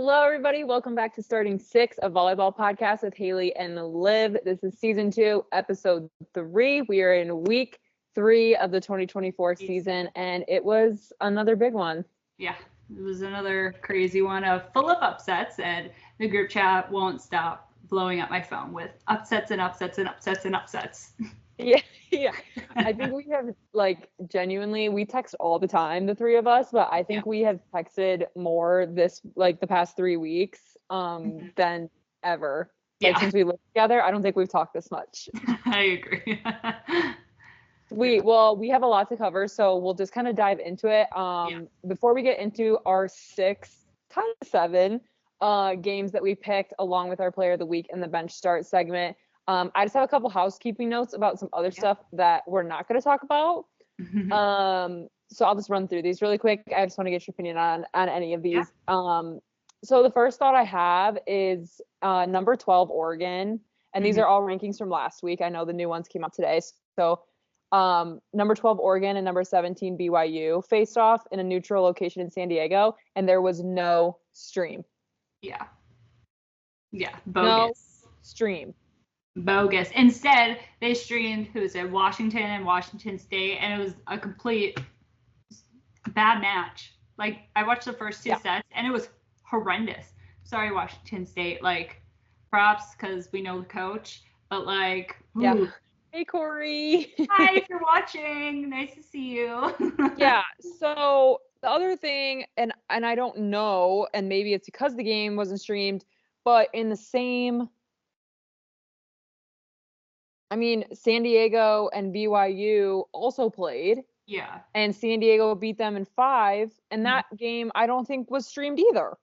Hello, everybody. Welcome back to Starting Six, a volleyball podcast with Haley and Liv. This is season 2, episode 3. We are in week 3 of the 2024 season, and it was another big one. Yeah, it was another crazy one full of upsets, and the group chat won't stop blowing up my phone with upsets and upsets and upsets and upsets. Yeah. I think we have, genuinely, we text all the time, the three of us, but I think we have texted more the past 3 weeks than ever. Since we lived together, I don't think we've talked this much. I agree. We have a lot to cover, so we'll just kind of dive into it. Before we get into our 7 games that we picked along with our player of the week in the bench start segment, I just have a couple housekeeping notes about some other stuff that we're not going to talk about. So I'll just run through these really quick. I just want to get your opinion on any of these. So the first thought I have is number 12, Oregon. And these are all rankings from last week. I know the new ones came out today. So number 12, Oregon, and number 17, BYU faced off in a neutral location in San Diego, and there was no stream. Yeah, bogus. No stream. Bogus. Instead, they streamed Washington and Washington State, and it was a complete bad match. I watched the first 2 sets, and it was horrendous. Sorry, Washington State. Props, because we know the coach, but ooh. Hey, Corey. Hi, if you're watching. Nice to see you. So the other thing, and I don't know, and maybe it's because the game wasn't streamed, but in the same, San Diego and BYU also played. Yeah. And San Diego beat them in 5, and that game I don't think was streamed either.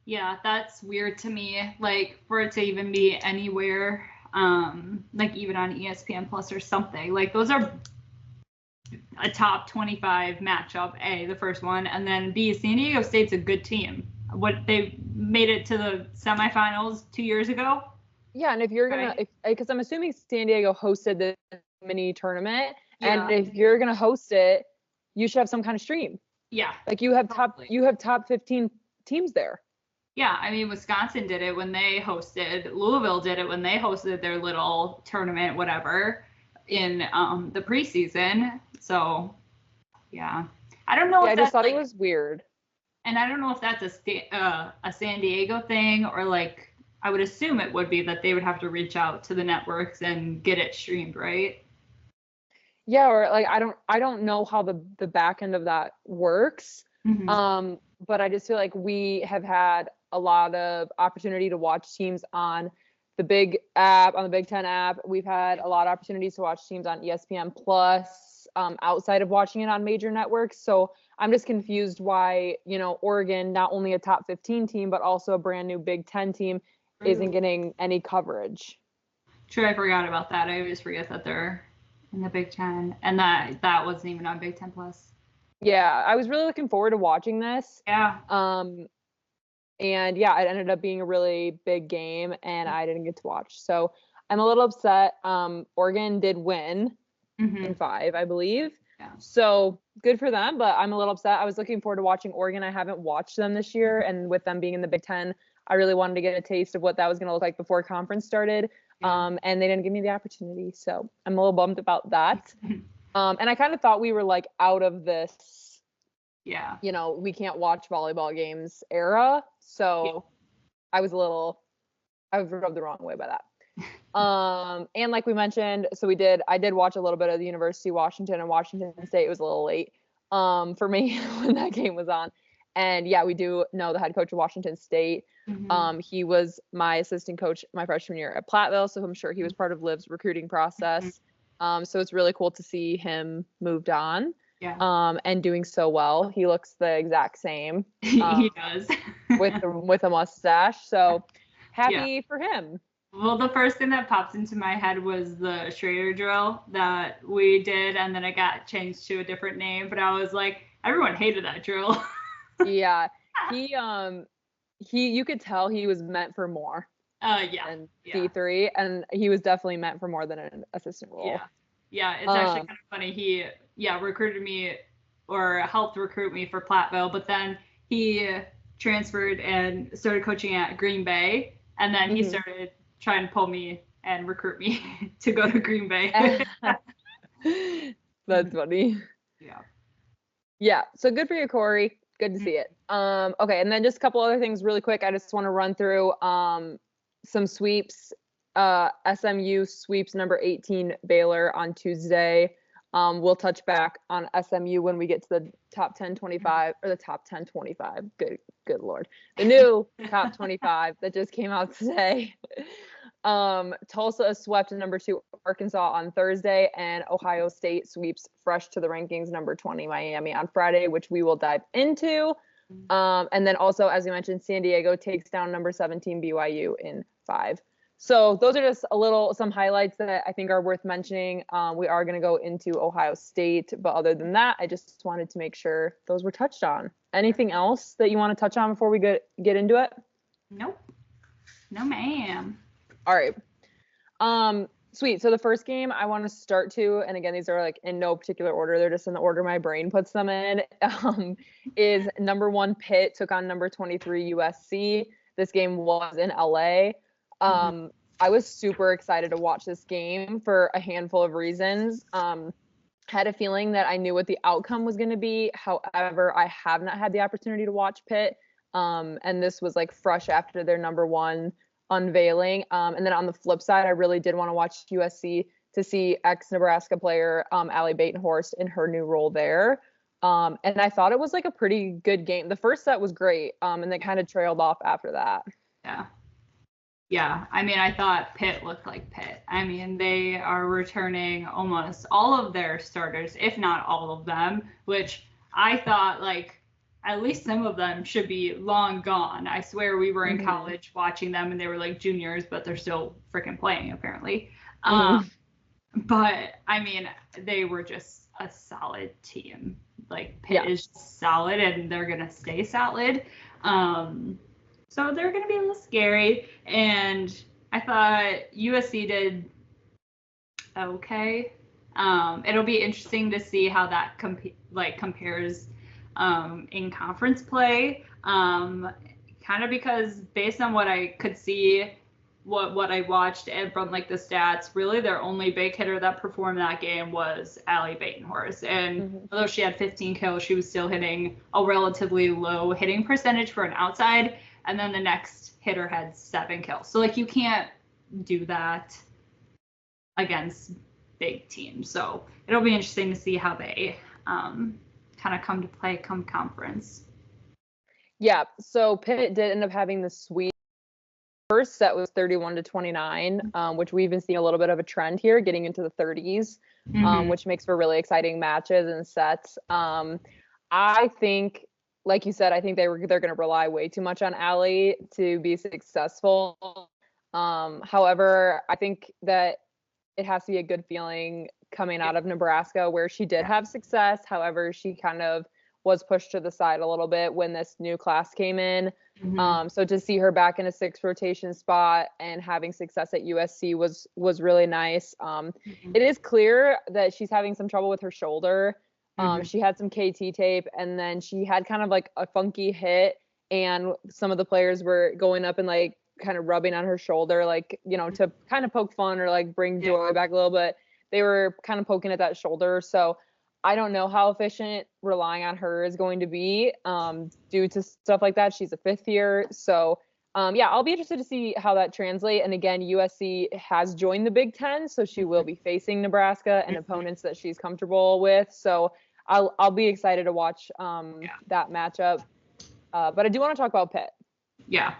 Yeah, that's weird to me. For it to even be anywhere, even on ESPN Plus or something. Those are a top 25 matchup, A, the first one, and then B, San Diego State's a good team. They made it to the semifinals 2 years ago. Yeah, and if you're gonna, because I'm assuming San Diego hosted the mini tournament, and if you're gonna host it, you should have some kind of stream. Yeah. You have top 15 teams there. Yeah, Wisconsin did it when they hosted. Louisville did it when they hosted their little tournament, whatever, in the preseason. So, yeah, I don't know. I just thought it was weird. And I don't know if that's a San Diego thing or I would assume it would be that they would have to reach out to the networks and get it streamed, right? Yeah, or I don't know how the back end of that works. But I just feel like we have had a lot of opportunity to watch teams on the big app, on the Big Ten app. We've had a lot of opportunities to watch teams on ESPN Plus, outside of watching it on major networks. So I'm just confused why, Oregon, not only a top 15 team, but also a brand new Big Ten team, isn't getting any coverage. True, I forgot about that. I always forget that they're in the Big Ten, and that wasn't even on Big Ten Plus. Yeah, I was really looking forward to watching this. Yeah. And yeah, it ended up being a really big game, and I didn't get to watch. So I'm a little upset. Oregon did win in 5, I believe. Yeah. So good for them, but I'm a little upset. I was looking forward to watching Oregon. I haven't watched them this year, and with them being in the Big Ten, I really wanted to get a taste of what that was going to look like before conference started. And they didn't give me the opportunity. So I'm a little bummed about that. And I kind of thought we were out of this, we can't watch volleyball games era. So I was rubbed the wrong way by that. And like we mentioned, I did watch a little bit of the University of Washington and Washington State. It was a little late for me when that game was on. And yeah, we do know the head coach of Washington State. He was my assistant coach my freshman year at Platteville, so I'm sure he was part of Liv's recruiting process. So it's really cool to see him moved on. And doing so well. He looks the exact same. He does. with a mustache. So happy for him. Well, the first thing that popped into my head was the Schrader drill that we did, and then it got changed to a different name. But I was like, everyone hated that drill. Yeah, you could tell he was meant for more. And D3, and he was definitely meant for more than an assistant role. Yeah, it's actually kind of funny. He recruited me or helped recruit me for Platteville, but then he transferred and started coaching at Green Bay, and then he started trying to pull me and recruit me to go to Green Bay. That's funny. Yeah. Yeah. So good for you, Corey. Good to see it. Okay, and then just a couple other things really quick. I just want to run through some sweeps. SMU sweeps number 18 Baylor on Tuesday. We'll touch back on SMU when we get to the top 10 25 or the top 10 25. Good Lord. The new top 25 that just came out today. Tulsa swept number 2 Arkansas on Thursday, and Ohio State sweeps fresh to the rankings number 20 Miami on Friday, which we will dive into. And then also, as you mentioned, San Diego takes down number 17 BYU in 5. So those are just some highlights that I think are worth mentioning. We are going to go into Ohio State, but other than that, I just wanted to make sure those were touched on. Anything else that you want to touch on before we get into it? Nope. No, ma'am. All right. Sweet. So the first game I want to start to, and again, these are like in no particular order, they're just in the order my brain puts them in, is number 1 Pitt took on number 23 USC. This game was in LA. I was super excited to watch this game for a handful of reasons. Had a feeling that I knew what the outcome was going to be. However, I have not had the opportunity to watch Pitt. And this was like fresh after their number 1 unveiling. And then on the flip side, I really did want to watch USC to see ex-Nebraska player Allie Batenhorst in her new role there. And I thought it was like a pretty good game. The first set was great, and they kind of trailed off after that. Yeah. I mean, I thought Pitt looked like Pitt. I mean, they are returning almost all of their starters, if not all of them, which I thought like at least some of them should be long gone. I swear we were in college watching them and they were like juniors, but they're still freaking playing apparently. But I mean, they were just a solid team. Like Pitt is solid and they're going to stay solid. So they're going to be a little scary. And I thought USC did okay. It'll be interesting to see how that compares in conference play, kind of because based on what I could see, what I watched and from like the stats, really their only big hitter that performed that game was Allie Batenhorst. And although she had 15 kills, she was still hitting a relatively low hitting percentage for an outside. And then the next hitter had 7 kills. So like you can't do that against big teams. So it'll be interesting to see how they kind of come to play come conference. Yeah, so Pitt did end up having the sweep. First set was 31-29, which we've been seeing a little bit of a trend here, getting into the 30s, which makes for really exciting matches and sets. I think, like you said, I think they're going to rely way too much on Allie to be successful. However, I think that it has to be a good feeling coming out of Nebraska where she did have success. However, she kind of was pushed to the side a little bit when this new class came in. So to see her back in a 6th rotation spot and having success at USC was really nice. It is clear that she's having some trouble with her shoulder. She had some KT tape and then she had kind of like a funky hit and some of the players were going up and like kind of rubbing on her shoulder, like, you know, to kind of poke fun or like bring joy back a little bit. They were kind of poking at that shoulder. So I don't know how efficient relying on her is going to be due to stuff like that. She's a 5th year. So I'll be interested to see how that translates. And again, USC has joined the Big Ten, so she will be facing Nebraska and opponents that she's comfortable with. So I'll be excited to watch that matchup. But I do want to talk about Pitt. Yeah.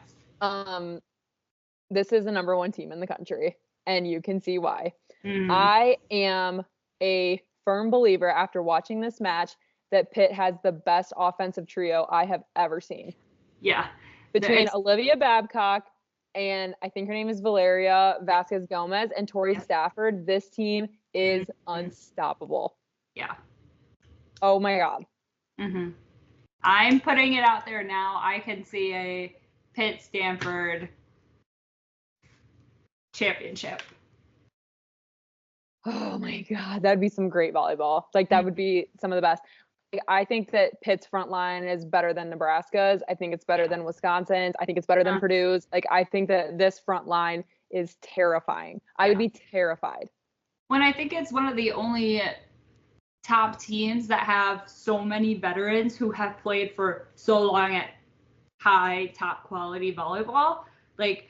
This is the number 1 team in the country, and you can see why. I am a firm believer after watching this match that Pitt has the best offensive trio I have ever seen. Yeah. Between Olivia Babcock and I think her name is Valeria Vasquez Gomez and Tori Stafford, this team is unstoppable. Yeah. Oh my God. I'm putting it out there now. I can see a Pitt Stanford championship. Oh my God, that'd be some great volleyball. Like that would be some of the best. I think that Pitt's front line is better than Nebraska's. I think it's better than Wisconsin's. I think it's better than Purdue's. Like, I think that this front line is terrifying. I would be terrified. When I think it's one of the only top teams that have so many veterans who have played for so long at high, top quality volleyball. Like,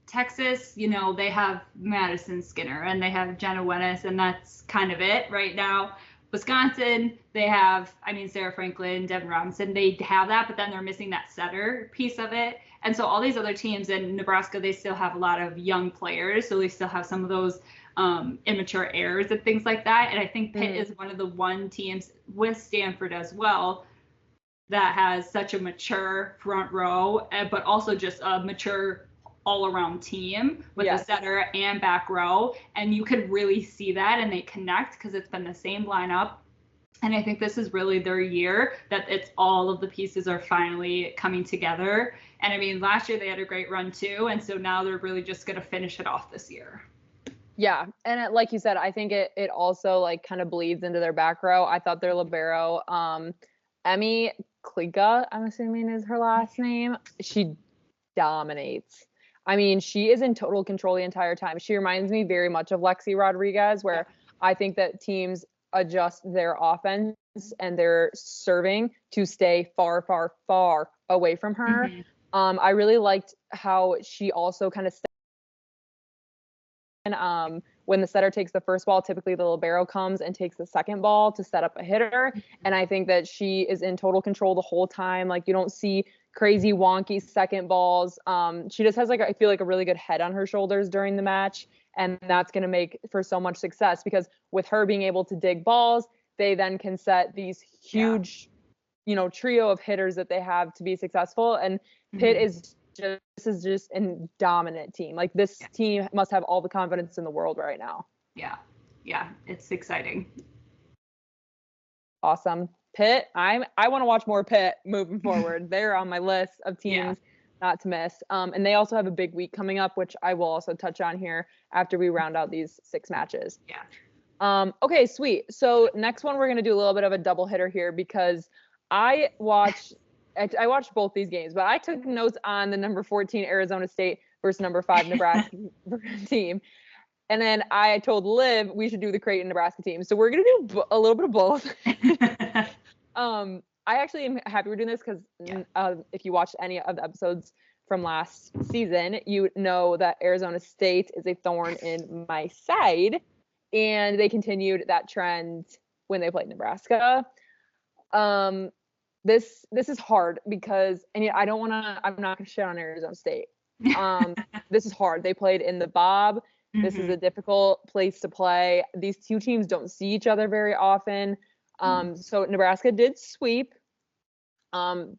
Texas, you know, they have Madison Skinner and they have Jenna Wenis, and that's kind of it right now. Wisconsin, they have, I mean, Sarah Franklin, Devin Robinson, they have that, but then they're missing that setter piece of it. And so all these other teams in Nebraska, they still have a lot of young players. So they still have some of those immature errors and things like that. And I think Pitt is one of the one teams with Stanford as well that has such a mature front row, but also just a mature all-around team with a setter and back row, and you could really see that, and they connect because it's been the same lineup. And I think this is really their year, that it's all of the pieces are finally coming together. And I mean, last year they had a great run too, and so now they're really just going to finish it off this year. Yeah, and like you said, I think it also like kind of bleeds into their back row. I thought their libero, Emmy Klika, I'm assuming is her last name, she dominates. I mean, she is in total control the entire time. She reminds me very much of Lexi Rodriguez, where I think that teams adjust their offense and their serving to stay far, far, far away from her. I really liked how she also kind of when the setter takes the first ball, typically the libero comes and takes the second ball to set up a hitter. And I think that she is in total control the whole time. Like, you don't see crazy wonky second balls. She just has like, I feel like a really good head on her shoulders during the match. And that's going to make for so much success, because with her being able to dig balls, they then can set these huge, you know, trio of hitters that they have to be successful. And Pitt is just a dominant team. Like, this team must have all the confidence in the world right now. Yeah, it's exciting. Awesome. Pitt, I want to watch more Pitt moving forward. They're on my list of teams not to miss. And they also have a big week coming up, which I will also touch on here after we round out these 6 matches. Okay, sweet. So next one, we're going to do a little bit of a double hitter here, because I watched both these games, but I took notes on the number 14 Arizona State versus number 5 Nebraska team. And then I told Liv we should do the Creighton Nebraska team. So we're going to do a little bit of both. I actually am happy we're doing this because if you watched any of the episodes from last season, you know that Arizona State is a thorn in my side. And they continued that trend when they played Nebraska. This is hard because, and I'm not going to shit on Arizona State. This is hard. They played in the Bob. This is a difficult place to play. These two teams don't see each other very often. So Nebraska did sweep.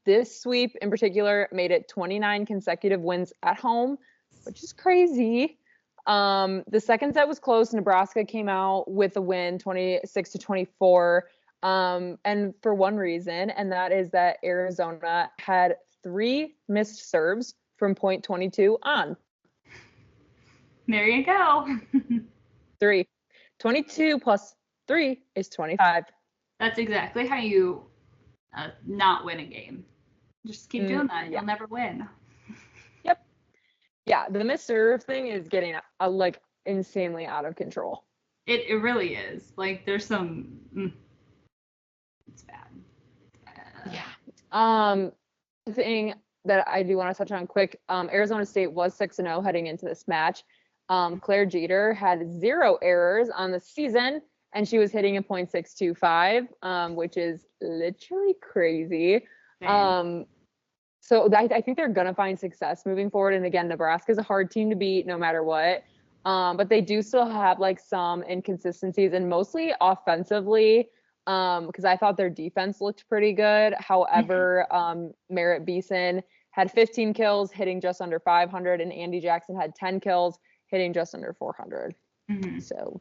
This sweep in particular made it 29 consecutive wins at home, which is crazy. The second set was close. Nebraska came out with a win, 26-24. And for one reason, and that is that Arizona had 3 missed serves from point 22 on. There you go. 3. 22 plus 3 is 25. That's exactly how you not win a game. Just keep doing that. You'll never win. Yep. Yeah, the missed serve thing is getting like insanely out of control. It really is. Like, there's some... It's bad. The thing that I do want to touch on quick, Arizona State was 6-0 heading into this match. Claire Jeter had 0 errors on the season, and she was hitting a .625, which is literally crazy. So I think they're going to find success moving forward. And again, Nebraska's a hard team to beat no matter what. But they do still have like some inconsistencies, and mostly offensively, because I thought their defense looked pretty good. However, Merritt Beeson had 15 kills, hitting just under 500, and Andy Jackson had 10 kills, hitting just under 400. So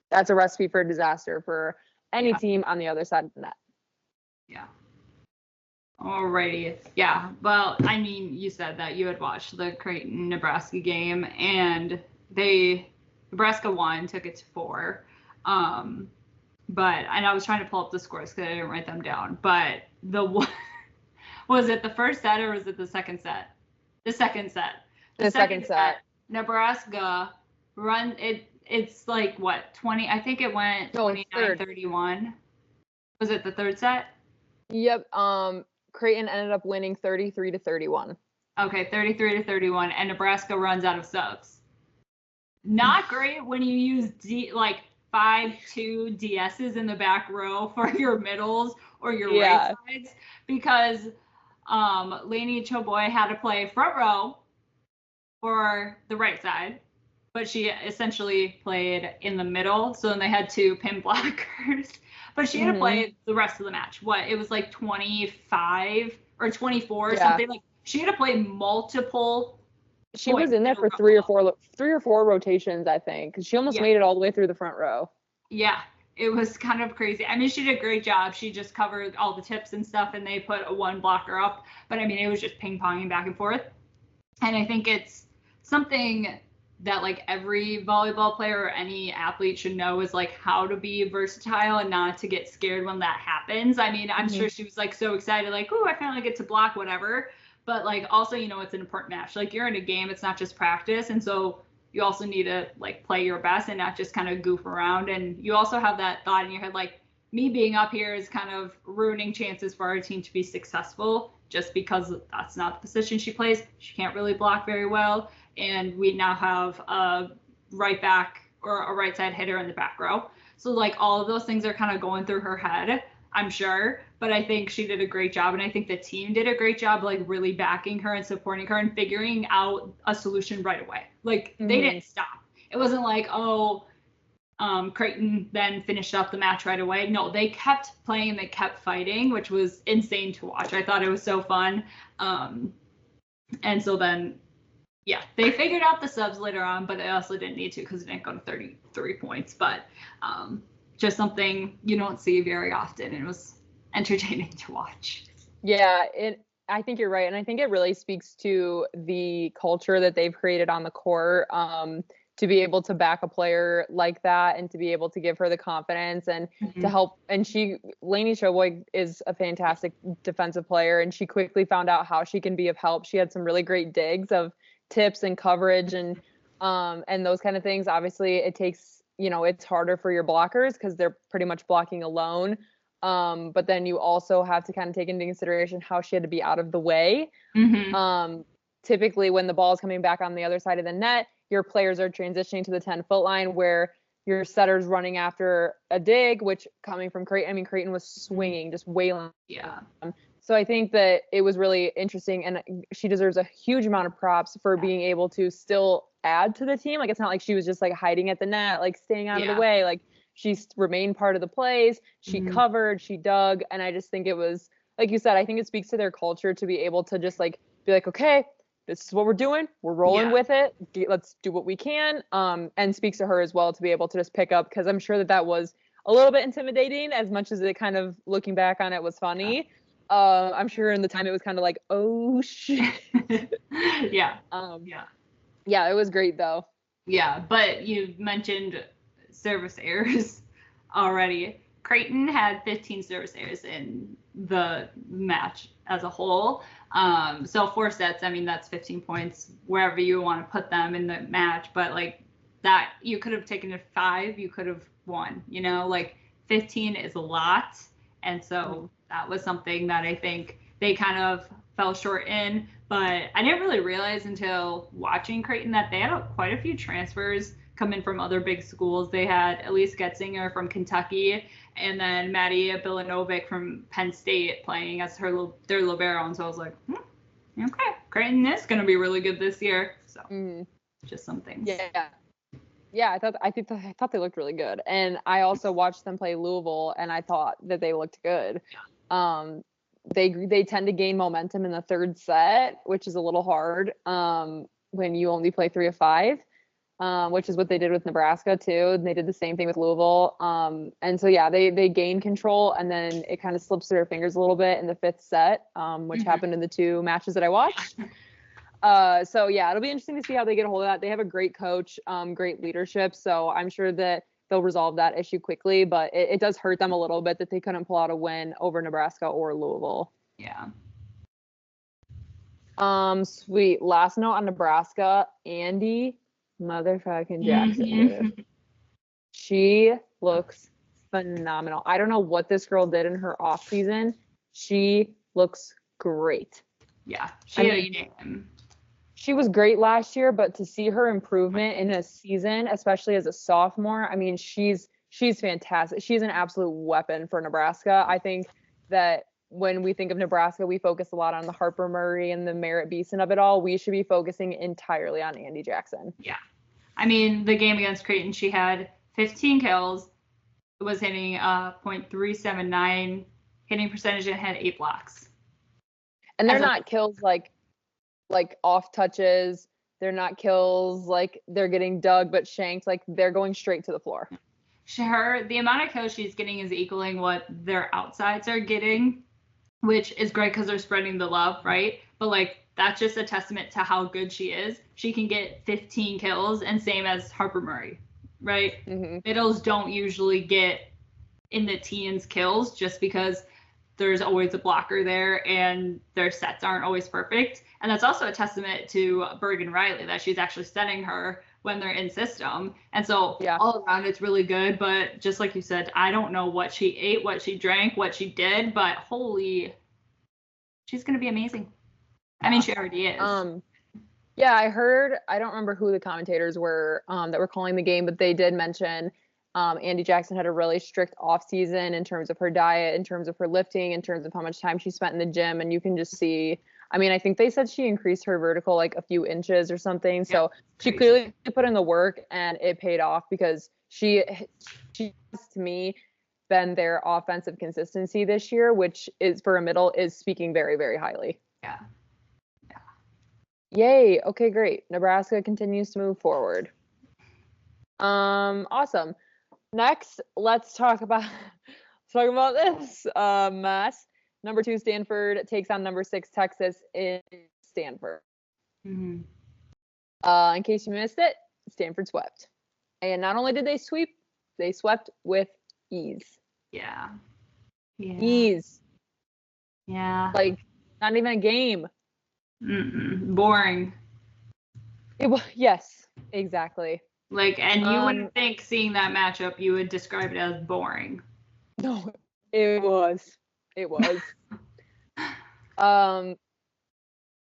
that's a recipe for disaster for any team on the other side of the net. Alrighty. Yeah. Well, I mean, you said that you had watched the Creighton Nebraska game, and Nebraska won, took it to 4. and I was trying to pull up the scores because I didn't write them down. But was it the first set or was it the second set? The second set. The second set. Nebraska it's like what, 20? I think it went 29-31. Was it the third set? Yep. Creighton ended up winning 33-31. Okay, 33-31, and Nebraska runs out of subs. Not great when you use 5-2 DSs in the back row for your middles or your right sides, because Lainey Choboy had to play front row for the right side, but she essentially played in the middle. So then they had 2 pin blockers, but she had to play the rest of the match. It was like 25 or 24 or something. Like, she had to play multiple. She was in there for 3 or 4 rotations, I think. She almost made it all the way through the front row. Yeah, it was kind of crazy. I mean, she did a great job. She just covered all the tips and stuff, and they put a 1 blocker up. But I mean, it was just ping-ponging back and forth. And I think it's something that like every volleyball player or any athlete should know, is like how to be versatile and not to get scared when that happens. I mean, I'm sure she was like so excited, like, oh, I finally get to block whatever. But like, also, it's an important match. Like, you're in a game, it's not just practice. And so you also need to like play your best and not just kind of goof around. And you also have that thought in your head, like, me being up here is kind of ruining chances for our team to be successful, just because that's not the position she plays. She can't really block very well. And we now have a right back or a right side hitter in the back row. So like, all of those things are kind of going through her head, I'm sure. But I think she did a great job. And I think the team did a great job, like really backing her and supporting her and figuring out a solution right away. Like, they didn't stop. It wasn't like, Creighton then finished up the match right away. No, they kept playing and they kept fighting, which was insane to watch. I thought it was so fun. And so then, they figured out the subs later on, but they also didn't need to because it didn't go to 33 points. But just something you don't see very often, and it was entertaining to watch. Yeah, I think you're right. And I think it really speaks to the culture that they've created on the court, to be able to back a player like that and to be able to give her the confidence and to help. And Lainey Choboy is a fantastic defensive player, and she quickly found out how she can be of help. She had some really great digs of tips and coverage and those kind of things. Obviously it takes, it's harder for your blockers because they're pretty much blocking alone. But then you also have to kind of take into consideration how she had to be out of the way. Typically when the ball is coming back on the other side of the net, your players are transitioning to the 10-foot line where your setter's running after a dig, which coming from Creighton, Creighton was swinging, just wailing. Yeah. So I think that it was really interesting, and she deserves a huge amount of props for being able to still add to the team. Like, it's not like she was just like hiding at the net, like staying out of the way. Like, she remained part of the plays. She covered, she dug. And I just think it was, like you said, I think it speaks to their culture to be able to just like be like, okay, this is what we're doing. We're rolling with it. Let's do what we can. And speaks to her as well to be able to just pick up, because I'm sure that was a little bit intimidating, as much as it kind of, looking back on it, was funny. I'm sure in the time it was kind of like, oh shit. Yeah, it was great though. Yeah, but you mentioned service errors already. Creighton had 15 service errors in the match as a whole. So 4 sets, that's 15 points wherever you want to put them in the match. But like that, you could have taken it 5, you could have won, like 15 is a lot. And so that was something that I think they kind of fell short in. But I didn't really realize until watching Creighton that they had quite a few transfers come in from other big schools. They had Elise Getzinger from Kentucky, and then Maddie Bilanovic from Penn State playing as their libero. And so I was like, okay, Creighton is going to be really good this year. So just some things. Yeah, I thought they looked really good. And I also watched them play Louisville, and I thought that they looked good. They tend to gain momentum in the third set, which is a little hard when you only play 3 of 5. Which is what they did with Nebraska too. And they did the same thing with Louisville. And so, they gain control, and then it kind of slips through their fingers a little bit in the 5th set, which happened in the 2 matches that I watched. So it'll be interesting to see how they get a hold of that. They have a great coach, great leadership. So I'm sure that they'll resolve that issue quickly, but it does hurt them a little bit that they couldn't pull out a win over Nebraska or Louisville. Yeah. Sweet. Last note on Nebraska, Andy motherfucking Jackson. She looks phenomenal. I don't know what this girl did in her off season. She looks great. Yeah, she was great last year, but to see her improvement in a season, especially as a sophomore, I mean, she's fantastic. She's an absolute weapon for Nebraska. I think that when we think of Nebraska, we focus a lot on the Harper Murray and the Merritt Beeson of it all. We should be focusing entirely on Andy Jackson. Yeah. I mean, the game against Creighton, she had 15 kills, was hitting .379 hitting percentage, and had 8 blocks. And they're not kills like off touches. They're not kills like they're getting dug but shanked. Like they're going straight to the floor. The amount of kills she's getting is equaling what their outsides are getting, which is great because they're spreading the love, right? But like that's just a testament to how good she is. She can get 15 kills, and same as Harper Murray, right? Mm-hmm. Middles don't usually get in the teens kills just because there's always a blocker there and their sets aren't always perfect. And that's also a testament to Bergen Riley that she's actually setting her when they're in system. And so all around it's really good. But just like you said, I don't know what she ate, what she drank, what she did, but she's going to be amazing. I mean, she already is. Yeah, I heard, I don't remember who the commentators were that were calling the game, but they did mention Andy Jackson had a really strict off season in terms of her diet, in terms of her lifting, in terms of how much time she spent in the gym. And you can just see, I mean, I think they said she increased her vertical like a few inches or something. So she clearly put in the work and it paid off because she has, to me, been their offensive consistency this year, which is for a middle is speaking very, very highly. Yeah. Yay. Okay, great. Nebraska continues to move forward. Awesome. Next, let's talk about this mess. Number 2 Stanford takes on number 6 Texas in Stanford. Mm-hmm. In case you missed it, Stanford swept. And not only did they sweep, they swept with ease. Yeah. Ease. Yeah. Like not even a game. Boring. Yes, exactly. Like, and you wouldn't think seeing that matchup, you would describe it as boring. No, it was.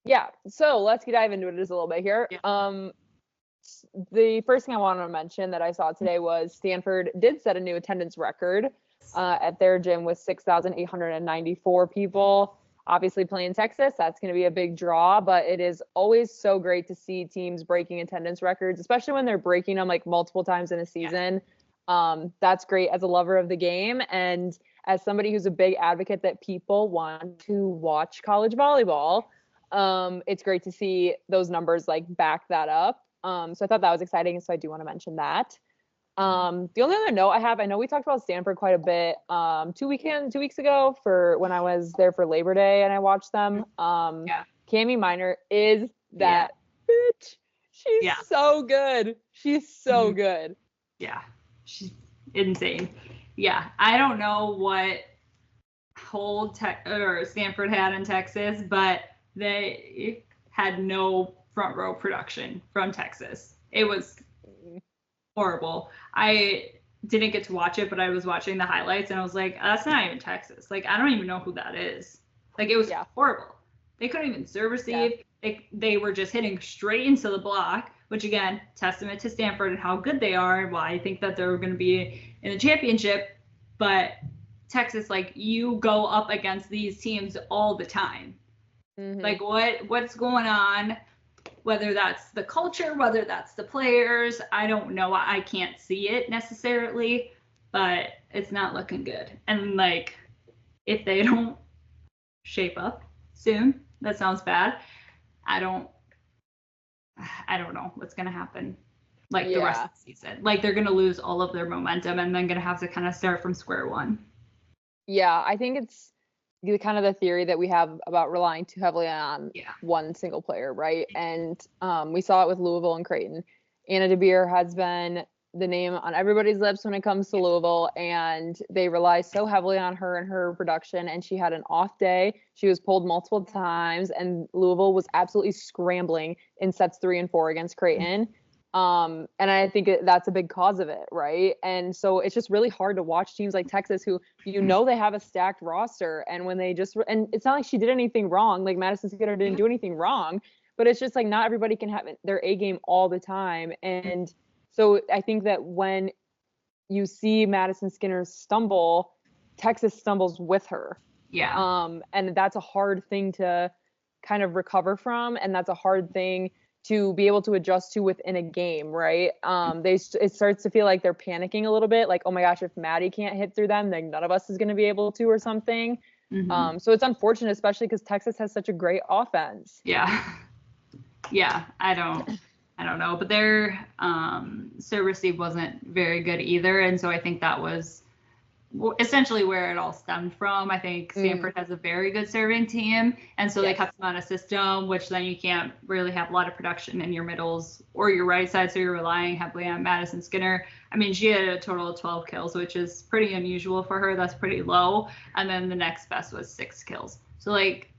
Yeah, so let's dive into it just a little bit here. Yeah. The first thing I wanted to mention that I saw today was Stanford did set a new attendance record at their gym with 6,894 people. Obviously playing Texas, that's going to be a big draw, but it is always so great to see teams breaking attendance records, especially when they're breaking them like multiple times in a season. Yeah. That's great as a lover of the game and as somebody who's a big advocate that people want to watch college volleyball. It's great to see those numbers like back that up. So I thought that was exciting. So I do want to mention that. The only other note I know we talked about Stanford quite a bit 2 weeks ago for when I was there for Labor Day and I watched them. Cami Minor is that bitch. She's so good. She's so good. Yeah, she's insane. Yeah, I don't know what hold Stanford had in Texas, but they had no front row production from Texas. It was horrible. I didn't get to watch it, but I was watching the highlights and I was like, that's not even Texas. Like, I don't even know who that is. Like, it was horrible. They couldn't even serve receive. They were just hitting straight into the block, which again, testament to Stanford and how good they are and why I think that they're going to be in the championship. But Texas, like, you go up against these teams all the time. Mm-hmm. Like, what's going on? Whether that's the culture, whether that's the players, I don't know. I can't see it necessarily, but it's not looking good. And like, if they don't shape up soon, that sounds bad. I don't know what's going to happen. Like the rest of the season, like they're going to lose all of their momentum and then going to have to kind of start from square one. Yeah, I think it's kind of the theory that we have about relying too heavily on one single player, right? And we saw it with Louisville and Creighton. Anna DeBeer has been the name on everybody's lips when it comes to Louisville, and they rely so heavily on her and her production, and she had an off day. She was pulled multiple times, and Louisville was absolutely scrambling in sets 3 and 4 against Creighton. And I think that's a big cause of it, right? And so it's just really hard to watch teams like Texas who, they have a stacked roster, and when they just, and it's not like she did anything wrong, like Madison Skinner didn't do anything wrong, but it's just like not everybody can have their A game all the time. And so I think that when you see Madison Skinner stumble, Texas stumbles with her. Yeah. And that's a hard thing to kind of recover from, and that's a hard thing to be able to adjust to within a game, right? It starts to feel like they're panicking a little bit, like, oh my gosh, if Maddie can't hit through them, then none of us is going to be able to, or something. So it's unfortunate, especially because Texas has such a great offense. Yeah. I don't know, but their serve receive wasn't very good either, and so I think that was essentially where it all stemmed from. I think Stanford has a very good serving team, and so they kept them on a system, which then you can't really have a lot of production in your middles or your right side, so you're relying heavily on Madison Skinner. I mean, she had a total of 12 kills, which is pretty unusual for her. That's pretty low. And then the next best was 6 kills. So, like,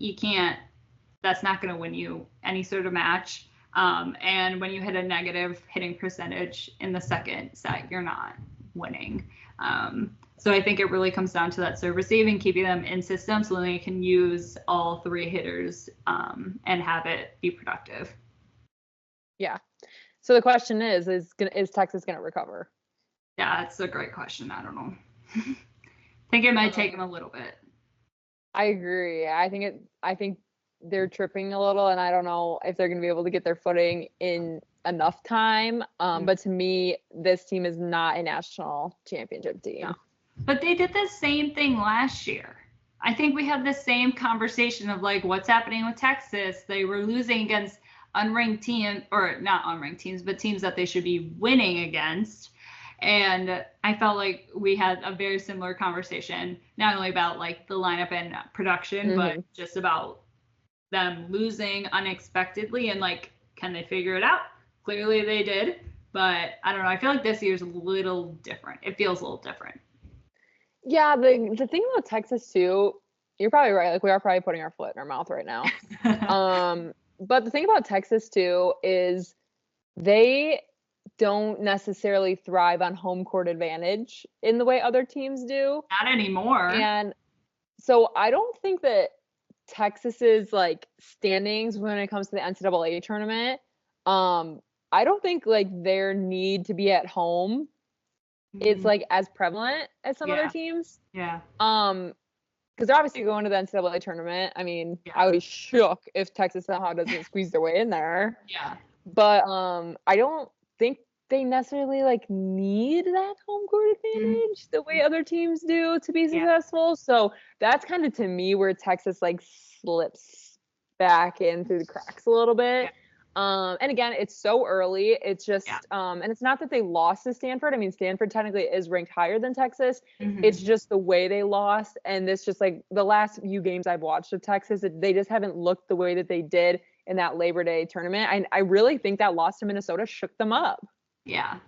that's not going to win you any sort of match. And when you hit a negative hitting percentage in the second set, you're not winning. So I think it really comes down to that serve receive and keeping them in system so they can use all 3 hitters and have it be productive. Yeah. So the question is Texas going to recover? Yeah, that's a great question. I don't know. I think it might take them a little bit. I agree. I think they're tripping a little, and I don't know if they're going to be able to get their footing in enough time. But to me, this team is not a national championship team. No. But they did the same thing last year. I think we had the same conversation of like, what's happening with Texas? They were losing against unranked teams, or not unranked teams, but teams that they should be winning against. And I felt like we had a very similar conversation, not only about like the lineup and production, but just about them losing unexpectedly and like, can they figure it out? Clearly they did, but I don't know. I feel like this year's a little different. It feels a little different. Yeah, the thing about Texas too, you're probably right. Like, we are probably putting our foot in our mouth right now. But the thing about Texas too is they don't necessarily thrive on home court advantage in the way other teams do. Not anymore. And so I don't think that Texas's like standings when it comes to the NCAA tournament, I don't think like their need to be at home is like as prevalent as some other teams. Yeah. Because they're obviously going to the NCAA tournament. I mean, I would be shook if Texas somehow doesn't squeeze their way in there. Yeah. But I don't think they necessarily like need that home court advantage the way other teams do to be successful. So that's kind of, to me, where Texas like slips back in through the cracks a little bit. And again, it's so early. It's just, and it's not that they lost to Stanford. I mean, Stanford technically is ranked higher than Texas. It's just the way they lost. And this just like the last few games I've watched of Texas, they just haven't looked the way that they did in that Labor Day tournament. I really think that loss to Minnesota shook them up. Yeah.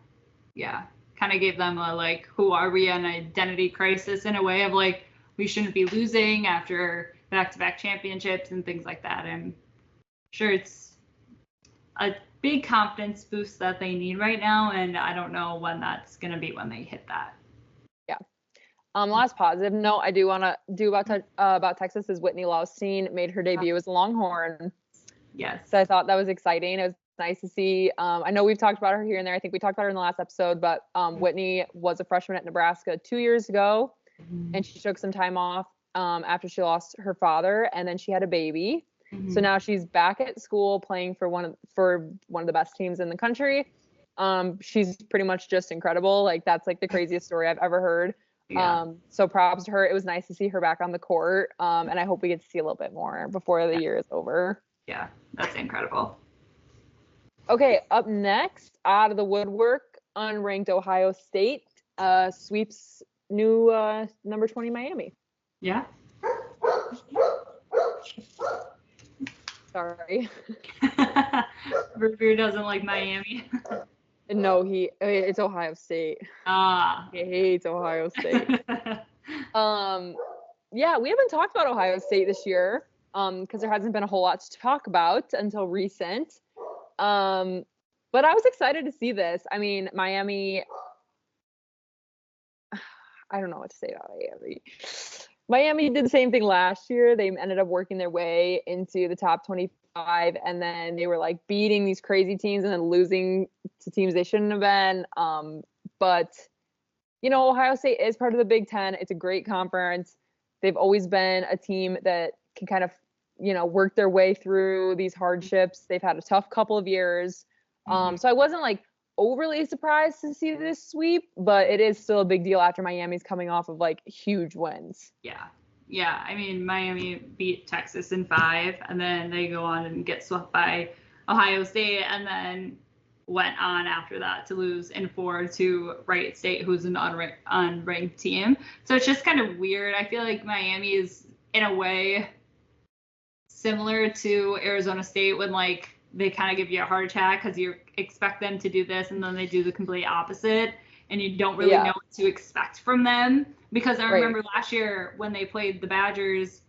Kind of gave them a like, who are we, an identity crisis in a way of like, we shouldn't be losing after back-to-back championships and things like that. I'm sure it's a big confidence boost that they need right now, and I don't know when that's going to be when they hit that. Yeah. Last positive note I do want to do about Texas is Whitney Laustein made her debut as a Longhorn. Yes. So I thought that was exciting. It was nice to see. I know we've talked about her here and there. I think we talked about her in the last episode, but Whitney was a freshman at Nebraska 2 years ago, and she took some time off after she lost her father, and then she had a baby. So now she's back at school playing for one of the best teams in the country. She's pretty much just incredible. Like, that's like the craziest story I've ever heard. So props to her. It was nice to see her back on the court. And I hope we get to see a little bit more before the year is over. Yeah, that's incredible. Okay, up next, out of the woodwork, unranked Ohio State sweeps new number 20 Miami. Yeah. Sorry. Brewer doesn't like Miami. No, it's Ohio State. Ah. He hates Ohio State. Yeah, we haven't talked about Ohio State this year, because there hasn't been a whole lot to talk about until recent. But I was excited to see this. I mean, Miami, I don't know what to say about Miami. Miami did the same thing last year. They ended up working their way into the top 25, and then they were like beating these crazy teams and then losing to teams they shouldn't have been. But Ohio State is part of the Big Ten. It's a great conference. They've always been a team that can kind of, work their way through these hardships. They've had a tough couple of years. So I wasn't like overly surprised to see this sweep, but it is still a big deal after Miami's coming off of like huge wins. Yeah. I mean, Miami beat Texas in 5, and then they go on and get swept by Ohio State, and then went on after that to lose in 4 to Wright State, who's an unranked team. So it's just kind of weird. I feel like Miami is in a way similar to Arizona State when like they kind of give you a heart attack because you expect them to do this and then they do the complete opposite and you don't really know what to expect from them. Because I remember last year when they played the Badgers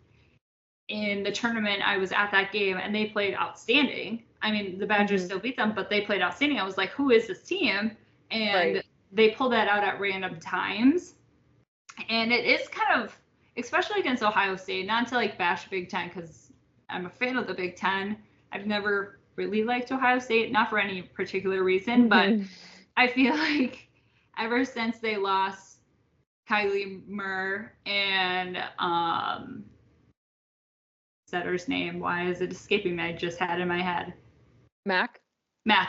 in the tournament, I was at that game and they played outstanding. I mean, the Badgers still beat them, but they played outstanding. I was like, who is this team? And they pulled that out at random times. And it is kind of, especially against Ohio State, not to like bash Big Ten because I'm a fan of the Big Ten. I've never really liked Ohio State, not for any particular reason, but I feel like ever since they lost Kylie Murr and setter's name, why is it escaping me? I just had it in my head. Matt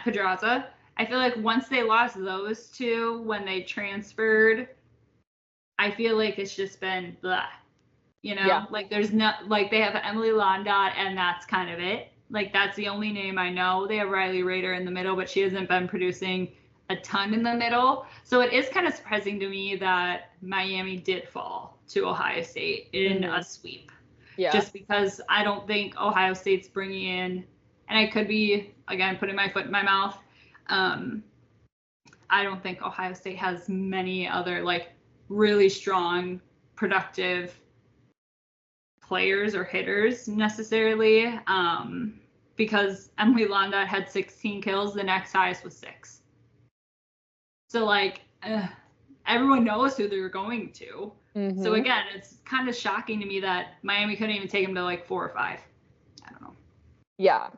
Pedraza. I feel like once they lost those two when they transferred, I feel like it's just been blah. Like there's not, like they have Emily Londot and that's kind of it. Like that's the only name I know. They have Riley Rader in the middle, but she hasn't been producing a ton in the middle. So it is kind of surprising to me that Miami did fall to Ohio State in a sweep. Yeah. Just because I don't think Ohio State's bringing in, and I could be, again, putting my foot in my mouth. I don't think Ohio State has many other like really strong, productive players or hitters necessarily, because Emily Londot had 16 kills, the next highest was 6. So like everyone knows who they're going to. So again, it's kind of shocking to me that Miami couldn't even take them to like 4 or 5. I don't know. Yeah,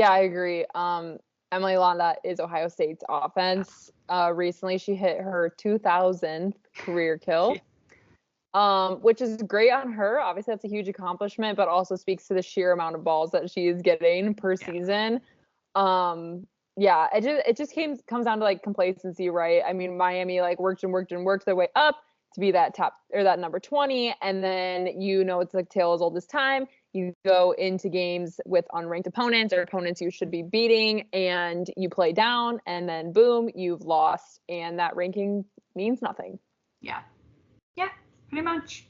I agree. Emily Londot is Ohio State's offense. Recently she hit her 2,000th career kill. Which is great on her. Obviously, that's a huge accomplishment, but also speaks to the sheer amount of balls that she is getting per season. It just comes down to like complacency, right? I mean, Miami like worked their way up to be that top or that number 20, and then it's like tale as old as time. You go into games with unranked opponents or opponents you should be beating, and you play down, and then boom, you've lost, and that ranking means nothing. Yeah. Pretty much.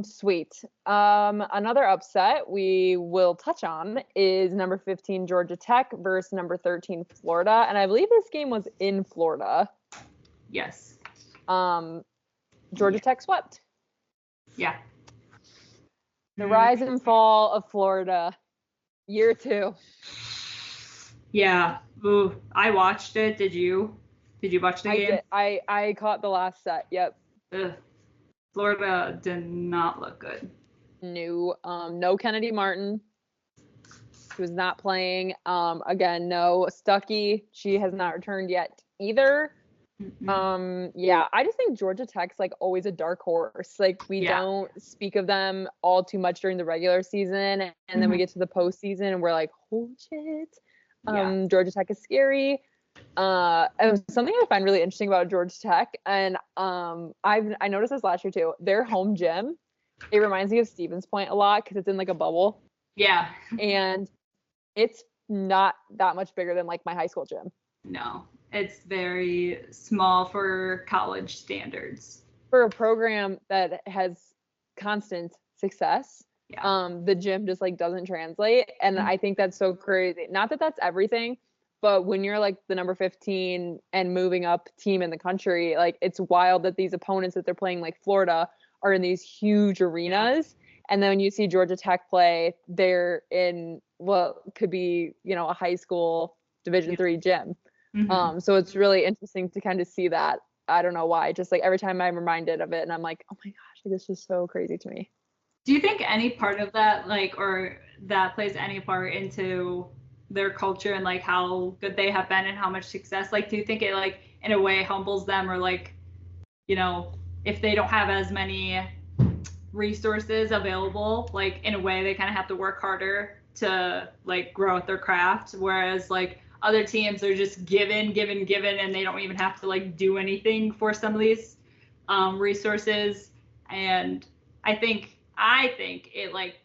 Sweet. Another upset we will touch on is number 15 Georgia Tech versus number 13 Florida, and I believe this game was in Florida. Yes. Georgia Tech swept. Yeah. The rise and fall of Florida, year 2. Yeah. Ooh, I watched it. Did you watch the game? I caught the last set. Yep. Ugh. Florida did not look good. No Kennedy Martin. She was not playing. Again, no Stuckey. She has not returned yet either. I just think Georgia Tech's like always a dark horse. Like we don't speak of them all too much during the regular season, and then we get to the postseason and we're like, oh shit. Georgia Tech is scary. And something I find really interesting about Georgia Tech, and I noticed this last year too. Their home gym, it reminds me of Stevens Point a lot because it's in like a bubble. Yeah. And it's not that much bigger than like my high school gym. No, it's very small for college standards. For a program that has constant success, the gym just like doesn't translate, and I think that's so crazy. Not that that's everything. But when you're like the number 15 and moving up team in the country, like it's wild that these opponents that they're playing, like Florida, are in these huge arenas. And then when you see Georgia Tech play, they're in what could be, a high school Division III gym. So it's really interesting to kind of see that. I don't know why. Just like every time I'm reminded of it, and I'm like, oh my gosh, this is so crazy to me. Do you think any part of that, like, or that plays any part into their culture and like how good they have been and how much success? Like, do you think it like in a way humbles them, or like, if they don't have as many resources available, like in a way they kind of have to work harder to like grow at their craft, whereas like other teams are just given, and they don't even have to like do anything for some of these resources. And I think it like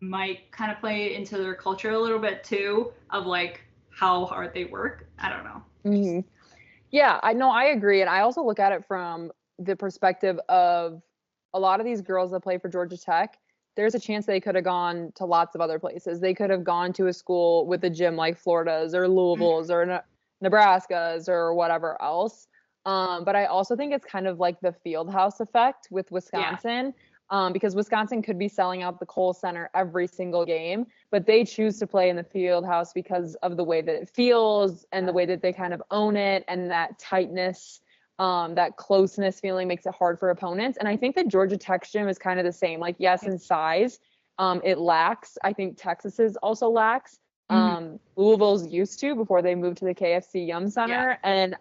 might kind of play into their culture a little bit too, of like how hard they work. I don't know. Yeah, I agree. And I also look at it from the perspective of a lot of these girls that play for Georgia Tech. There's a chance they could have gone to lots of other places. They could have gone to a school with a gym like Florida's or Louisville's or Nebraska's or whatever else. But I also think it's kind of like the field house effect with Wisconsin, because Wisconsin could be selling out the Kohl Center every single game, but they choose to play in the field house because of the way that it feels and the way that they kind of own it, and that tightness. That closeness feeling makes it hard for opponents. And I think that Georgia Tech's gym is kind of the same. Like, yes, in size, it lacks. I think Texas's also lacks. Louisville's used to before they moved to the KFC Yum Center.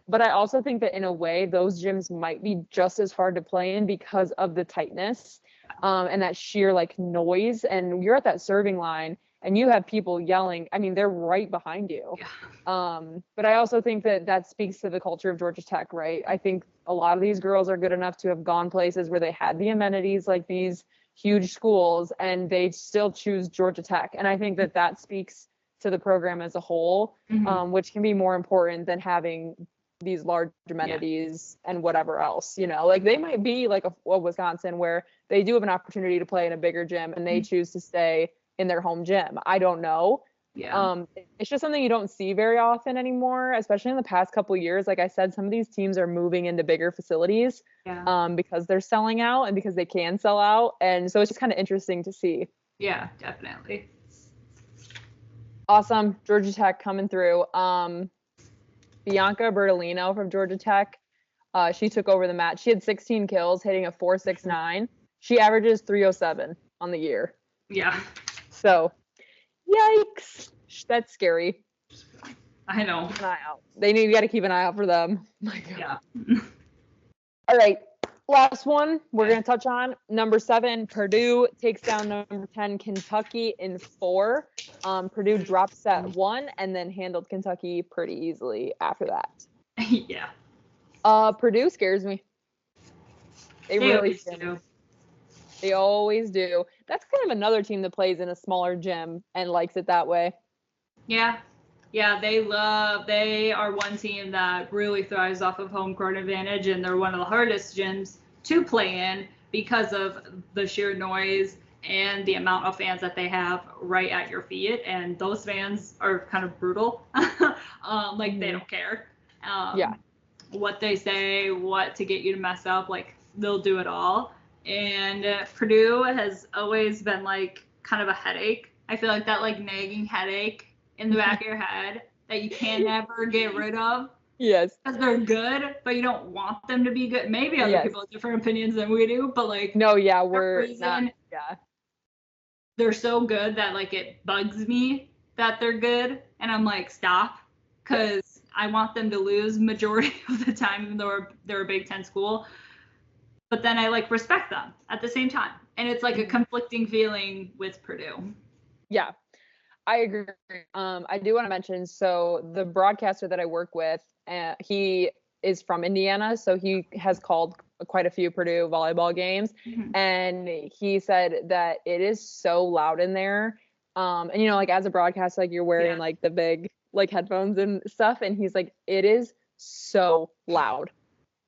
But I also think that in a way, those gyms might be just as hard to play in because of the tightness and that sheer like noise. And you're at that serving line and you have people yelling. I mean, they're right behind you. But I also think that speaks to the culture of Georgia Tech, right? I think a lot of these girls are good enough to have gone places where they had the amenities like these huge schools, and they still choose Georgia Tech. And I think that speaks to the program as a whole, which can be more important than having these large amenities and whatever else, like they might be like a Wisconsin where they do have an opportunity to play in a bigger gym and they choose to stay in their home gym. I don't know. It's just something you don't see very often anymore, especially in the past couple of years. Like I said, some of these teams are moving into bigger facilities because they're selling out and because they can sell out. And so it's just kind of interesting to see. Yeah, definitely. Awesome. Georgia Tech coming through. Bianca Bertolino from Georgia Tech. She took over the match. She had 16 kills, hitting a 4.69. She averages 307 on the year. Yeah. So, yikes. That's scary. I know. Keep an eye out. You got to keep an eye out for them. Yeah. All right. Last one we're going to touch on. Number 7, Purdue takes down number 10, Kentucky in 4. Purdue dropped set 1 and then handled Kentucky pretty easily after that. Yeah. Purdue scares me. They really do. They always do. That's kind of another team that plays in a smaller gym and likes it that way. Yeah. Yeah, they are one team that really thrives off of home court advantage, and they're one of the hardest gyms to play in because of the sheer noise and the amount of fans that they have right at your feet. And those fans are kind of brutal. They don't care. What they say, what to get you to mess up, like they'll do it all. And Purdue has always been like kind of a headache. I feel like that like nagging headache in the back of your head that you can never get rid of. Yes. Because they're good, but you don't want them to be good. Maybe other people have different opinions than we do, but like we're not. They're so good that like it bugs me that they're good, and I'm like, stop, because I want them to lose majority of the time, even though they're a Big Ten school. But then I like respect them at the same time, and it's like a conflicting feeling with Purdue. Yeah. I agree. I do want to mention, so the broadcaster that I work with, he is from Indiana, so he has called quite a few Purdue volleyball games, and he said that it is so loud in there. And like as a broadcaster, like you're wearing like the big like headphones and stuff, and he's like, it is so loud.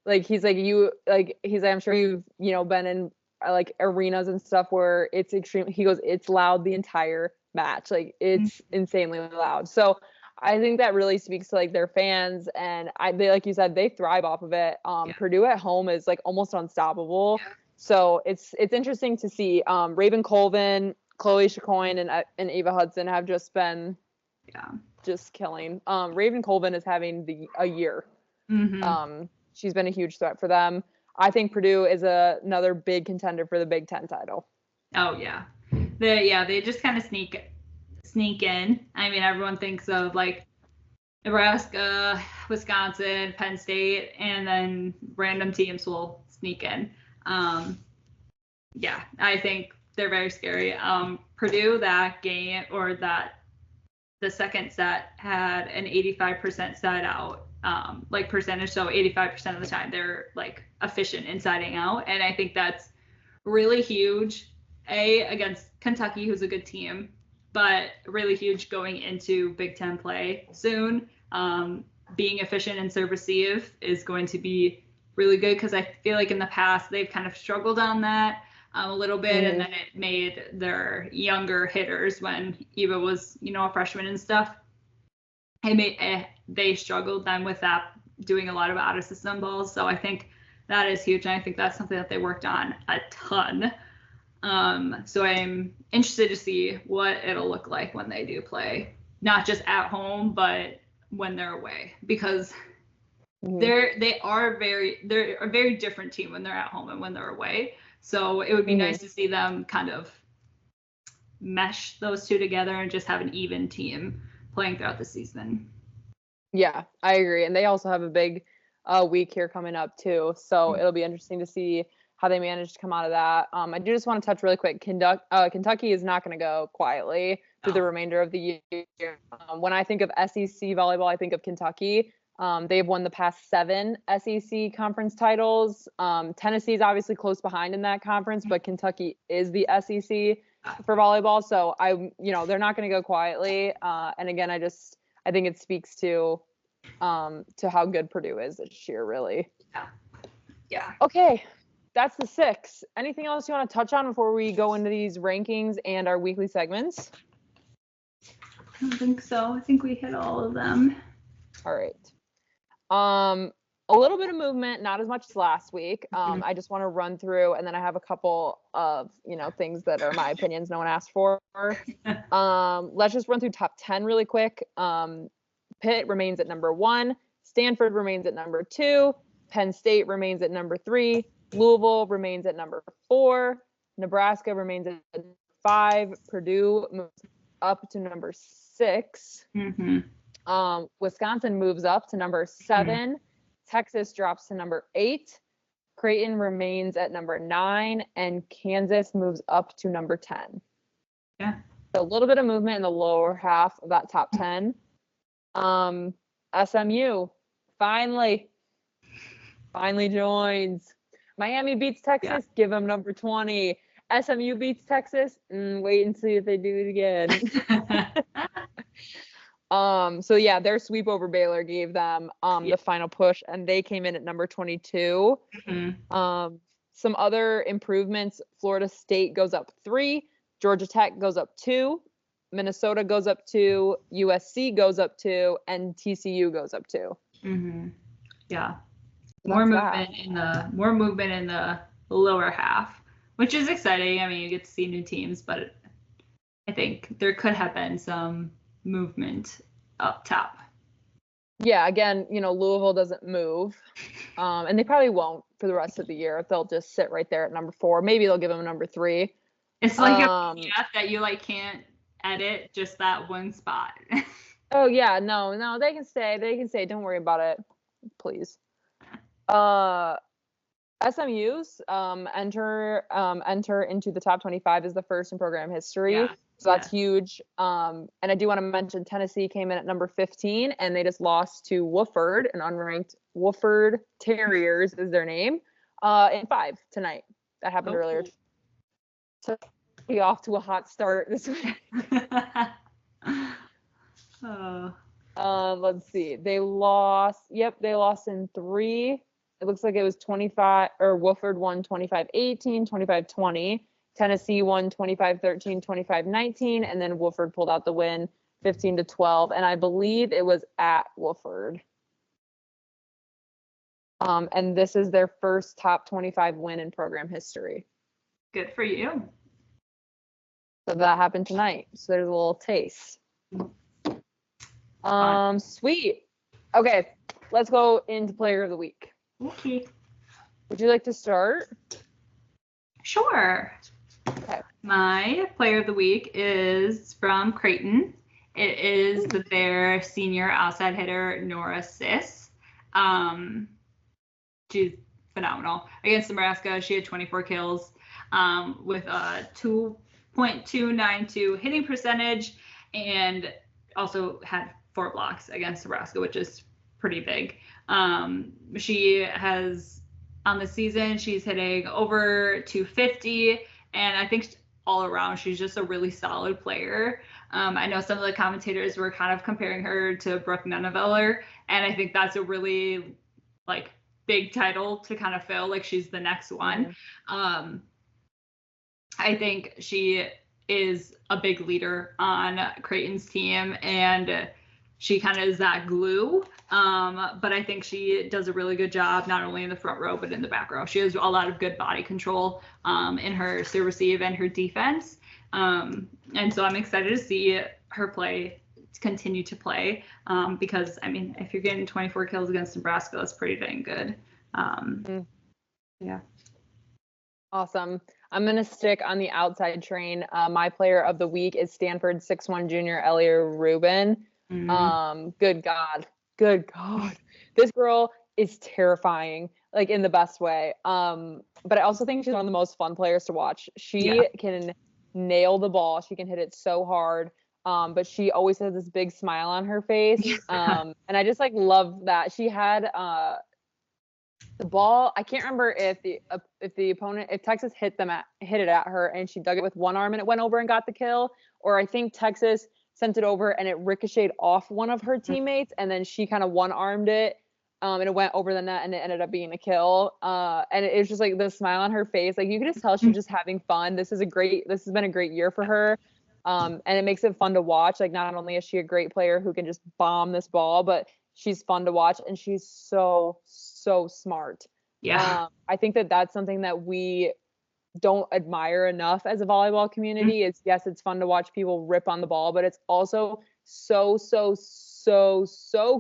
Like he's like, I'm sure you've been in like arenas and stuff where it's extreme. He goes, it's loud the entire match, like it's insanely loud. So I think that really speaks to like their fans, and they, like you said, they thrive off of it. Purdue at home is like almost unstoppable. Yeah. So it's interesting to see. Raven Colvin, Chloe Chacoin, and Ava Hudson have just been just killing. Raven Colvin is having a year. Mm-hmm. She's been a huge threat for them. I think Purdue is another big contender for the Big Ten title. Oh yeah, they just kind of sneak in. I mean, everyone thinks of like Nebraska, Wisconsin, Penn State, and then random teams will sneak in. Yeah, I think they're very scary. Purdue, that game or the second set had an 85% side out like percentage, so 85% of the time they're like efficient insiding out, and I think that's really huge. Against Kentucky, who's a good team, but really huge going into Big Ten play soon. Being efficient and serve receive is going to be really good, because I feel like in the past they've kind of struggled on that a little bit, and then it made their younger hitters, when Eva was, a freshman and stuff, they struggled then with that, doing a lot of out of system balls. So I think that is huge, and I think that's something that they worked on a ton. So I'm interested to see what it'll look like when they do play, not just at home, but when they're away, because they're a very different team when they're at home and when they're away. So it would be nice to see them kind of mesh those two together and just have an even team playing throughout the season. Yeah, I agree. And they also have a big week here coming up too. So it'll be interesting to see how they manage to come out of that. I do just want to touch really quick. Kentucky is not going to go quietly through the remainder of the year. When I think of SEC volleyball, I think of Kentucky. They've won the past 7 SEC conference titles. Tennessee is obviously close behind in that conference, but Kentucky is the SEC for volleyball. So they're not going to go quietly. And again, I think it speaks to how good Purdue is this year, really. Yeah. Okay. That's the 6. Anything else you want to touch on before we go into these rankings and our weekly segments? I don't think so. I think we hit all of them. All right. A little bit of movement, not as much as last week. I just want to run through, and then I have a couple of, things that are my opinions no one asked for. Let's just run through top 10 really quick. Pitt remains at number 1. Stanford remains at number 2. Penn State remains at number 3. Louisville remains at number 4. Nebraska remains at 5. Purdue moves up to number 6. Wisconsin moves up to number 7. Texas drops to number 8. Creighton remains at number 9, and Kansas moves up to number 10. Yeah. So a little bit of movement in the lower half of that top 10. SMU finally joins. Miami beats Texas, give them number 20. SMU beats Texas, wait and see if they do it again. So yeah, their sweep over Baylor gave them the final push, and they came in at number 22. Some other improvements: Florida State goes up 3, Georgia Tech goes up 2, Minnesota goes up 2, USC goes up 2, and TCU goes up 2. Yeah, more movement in the lower half, which is exciting. I mean, you get to see new teams, but I think there could have been some movement up top. Yeah, again, Louisville doesn't move, and they probably won't for the rest of the year. They'll just sit right there at number 4. Maybe they'll give them a number 3. It's like a PDF that you can't edit, just that one spot. Oh yeah, no, they can stay. Don't worry about it, please. SMU's enter into the top 25 is the first in program history. Yeah. So that's huge. And I do want to mention Tennessee came in at number 15, and they just lost to Wofford, an unranked Wofford Terriers is their name, in 5 tonight. That happened earlier. So be off to a hot start this week. Let's see. They lost in 3. It looks like it was 25, or Wofford won 25-18, 25-20. Tennessee won 25-13, 25-19, and then Wofford pulled out the win 15-12, and I believe it was at Wofford. And this is their first top 25 win in program history. Good for you. So that happened tonight. So there's a little taste. Sweet. Okay, let's go into player of the week. Okay. Would you like to start? Sure. Okay. My player of the week is from Creighton. It is their senior outside hitter, Nora Sis. She's phenomenal. Against Nebraska, she had 24 kills with a 2.292 hitting percentage, and also had 4 blocks against Nebraska, which is pretty big. She has, on the season, she's hitting over 250, and I think all around she's just a really solid player. I know some of the commentators were kind of comparing her to Brooke Nunneveller, and I think that's a really big title to kind of fill. Like, she's the next one. I think she is a big leader on Creighton's team, and she kind of is that glue. But I think she does a really good job, not only in the front row, but in the back row. She has a lot of good body control in her serve receive and her defense. And so I'm excited to see her continue to play, because, I mean, if you're getting 24 kills against Nebraska, that's pretty dang good. Yeah. Awesome. I'm going to stick on the outside train. My player of the week is Stanford 6'1" junior Elia Rubin. Good God. This girl is terrifying, like, in the best way. But I also think she's one of the most fun players to watch. She can nail the ball. She can hit it so hard. But she always has this big smile on her face. And I just love that. She had the ball. I can't remember if the opponent, if Texas hit it at her and she dug it with one arm and it went over and got the kill, or I think Texas sent it over and it ricocheted off one of her teammates and then she kind of one-armed it, and it went over the net and it ended up being a kill. And it was just the smile on her face. You could just tell she's just having fun. This has been a great year for her. And it makes it fun to watch. Not only is she a great player who can just bomb this ball, but she's fun to watch, and she's so smart. Yeah. I think that that's something that we don't admire enough as a volleyball community. Is, yes, it's fun to watch people rip on the ball, but it's also so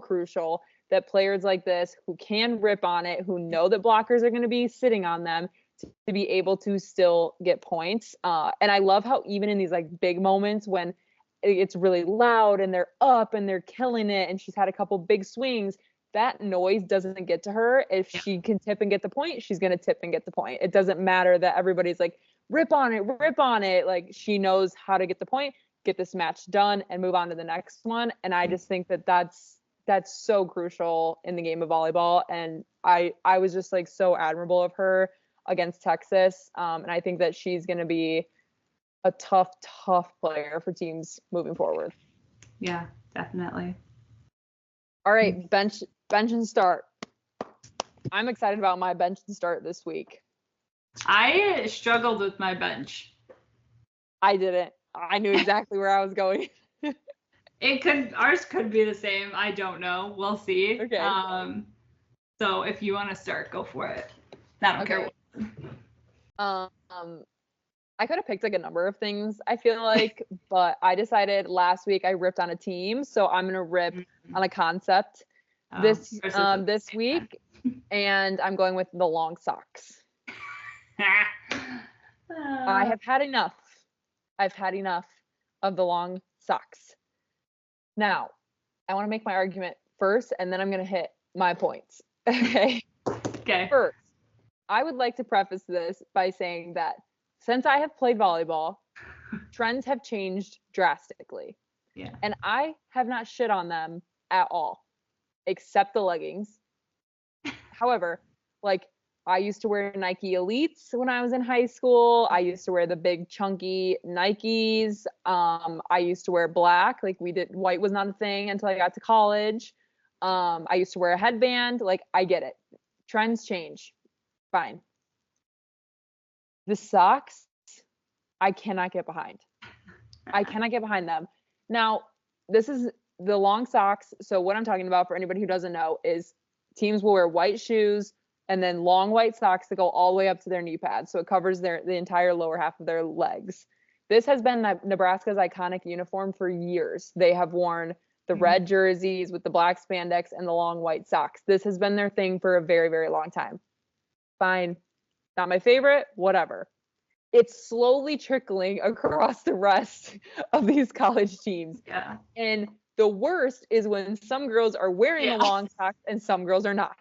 crucial that players like this, who can rip on it, who know that blockers are going to be sitting on them, to be able to still get points. And I love how even in these big moments when it's really loud and they're up and they're killing it and she's had a couple big swings, that noise doesn't get to her. If she can tip and get the point, she's going to tip and get the point. It doesn't matter that everybody's rip on it. She knows how to get the point, get this match done, and move on to the next one. And I just think that that's so crucial in the game of volleyball. And I was just so admirable of her against Texas. And I think that she's going to be a tough player for teams moving forward. Yeah, definitely. All right, bench and start. I'm excited about my bench and start this week. I struggled with my bench. I didn't. I knew exactly where I was going. Ours could be the same. I don't know. We'll see. Okay. So if you want to start, go for it. I don't care. I could have picked a number of things, I feel like, but I decided last week I ripped on a team, so I'm gonna rip on a concept this week, and I'm going with the long socks. I have had enough. I've had enough of the long socks. Now, I want to make my argument first, and then I'm gonna hit my points. Okay. First, I would like to preface this by saying that since I have played volleyball, trends have changed drastically. Yeah. And I have not shit on them at all, except the leggings. However, I used to wear Nike Elites when I was in high school. I used to wear the big chunky Nikes. I used to wear black. White was not a thing until I got to college. I used to wear a headband. I get it. Trends change. Fine. The socks, I cannot get behind. I cannot get behind them. Now, this is the long socks. So what I'm talking about for anybody who doesn't know is teams will wear white shoes and then long white socks that go all the way up to their knee pads. So it covers the entire lower half of their legs. This has been Nebraska's iconic uniform for years. They have worn the red jerseys with the black spandex and the long white socks. This has been their thing for a very, very long time. Fine. Not my favorite, whatever. It's slowly trickling across the rest of these college teams. Yeah. And the worst is when some girls are wearing the long socks and some girls are not.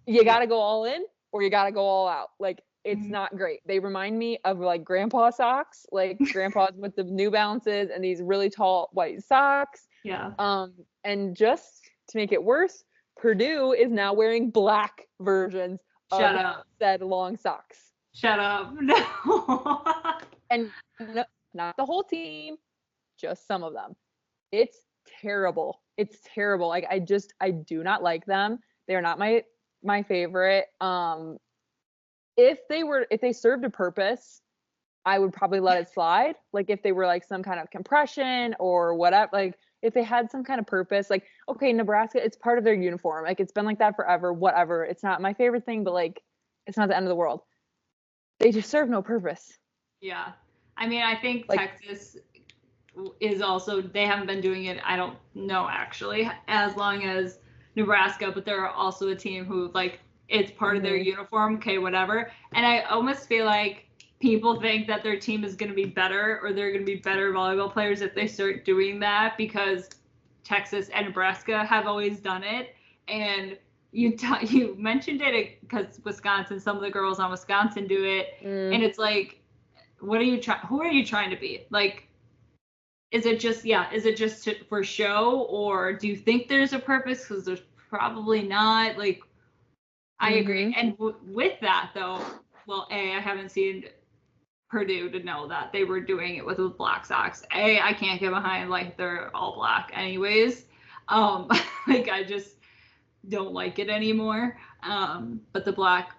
You got to go all in or you got to go all out. Like, it's not great. They remind me of like grandpa socks, like grandpas with the New Balances and these really tall white socks. Yeah. And just to make it worse, Purdue is now wearing black versions of said long socks. Shut up. No. And no, not the whole team, just some of them. It's terrible. It's terrible. Like, I do not like them. They're not my favorite. If they served a purpose, I would probably let it slide. Like, if they were like some kind of compression or whatever, like if they had some kind of purpose, like, okay, Nebraska, it's part of their uniform. Like, it's been like that forever, whatever. It's not my favorite thing, but like, it's not the end of the world. They just serve no purpose. Yeah. I mean, I think like, Texas is also, they haven't been doing it, I don't know actually, as long as Nebraska, but they're also a team who, like, it's part of their uniform, okay, whatever. And I almost feel like people think that their team is going to be better or they're going to be better volleyball players if they start doing that because Texas and Nebraska have always done it. And you mentioned it because Wisconsin, some of the girls on Wisconsin do it, and it's like, who are you trying to be? Like, is it just for show, or do you think there's a purpose? Because there's probably not. Like, I agree. And with that though, well, I haven't seen Purdue to know that they were doing it with black socks. I can't get behind like they're all black anyways. Like, I just don't like it anymore. But the black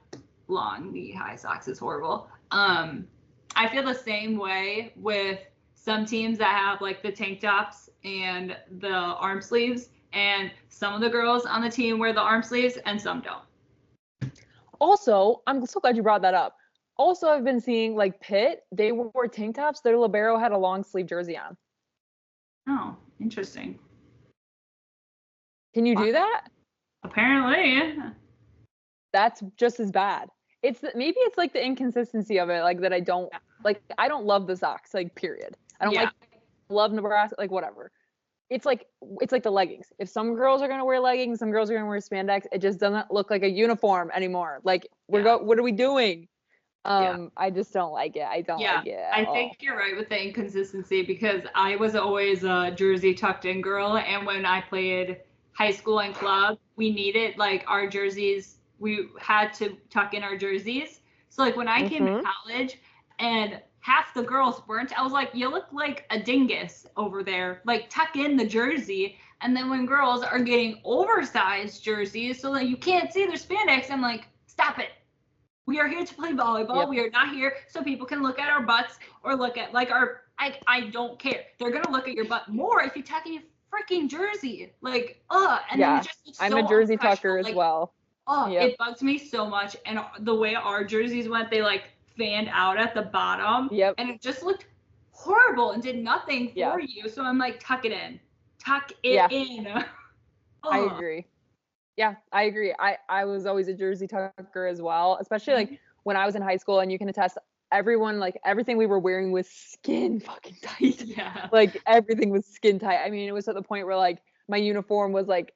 long knee-high socks is horrible. I feel the same way with some teams that have like the tank tops and the arm sleeves, and some of the girls on the team wear the arm sleeves and some don't. Also, I'm so glad you brought that up. Also, I've been seeing like Pitt, they wore tank tops. Their libero had a long sleeve jersey on. Oh, interesting. Can you do that? Apparently. That's just as bad. Maybe it's like the inconsistency of it, like that I don't love the socks, like, period. I don't love Nebraska, like, whatever. It's like the leggings. If some girls are gonna wear leggings, some girls are gonna wear spandex, it just doesn't look like a uniform anymore. Like, what are we doing? I just don't like it. I don't like it. I think you're right with the inconsistency because I was always a jersey tucked in girl, and when I played high school and club, we needed like our jerseys. We had to tuck in our jerseys. So like when I came to college and half the girls weren't, I was like, you look like a dingus over there. Like, tuck in the jersey. And then when girls are getting oversized jerseys so that you can't see their spandex, I'm like, stop it. We are here to play volleyball. Yep. We are not here so people can look at our butts or look at like I don't care. They're going to look at your butt more if you tuck in your freaking jersey. Like, and then it just looks so I'm a jersey tucker like, as well. It bugs me so much. And the way our jerseys went, they like fanned out at the bottom. Yep. And it just looked horrible and did nothing for you. So I'm like, tuck it in. Tuck it in. I agree. Yeah, I agree. I was always a jersey tucker as well, especially like when I was in high school, and you can attest, everyone, like, everything we were wearing was skin fucking tight. Yeah. Like, everything was skin tight. I mean, it was at the point where like my uniform was like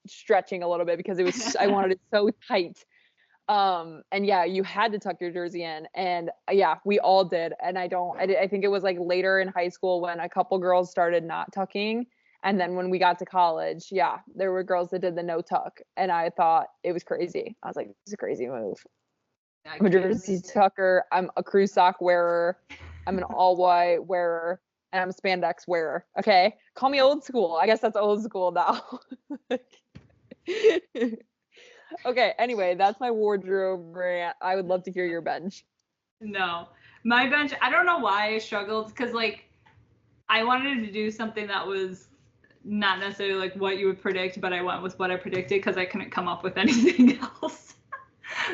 stretching a little bit because it was, I wanted it so tight. And yeah, you had to tuck your jersey in, and we all did. And I think it was like later in high school when a couple girls started not tucking. And then when we got to college, there were girls that did the no tuck, and I thought it was crazy. I was like, this is a crazy move. I'm a jersey tucker. I'm a crew sock wearer. I'm an all white wearer, and I'm a spandex wearer. Okay, call me old school. I guess that's old school now. Okay. Anyway, that's my wardrobe rant. I would love to hear your bench. No, my bench. I don't know why I struggled because like I wanted to do something that was not necessarily like what you would predict, but I went with what I predicted because I couldn't come up with anything else.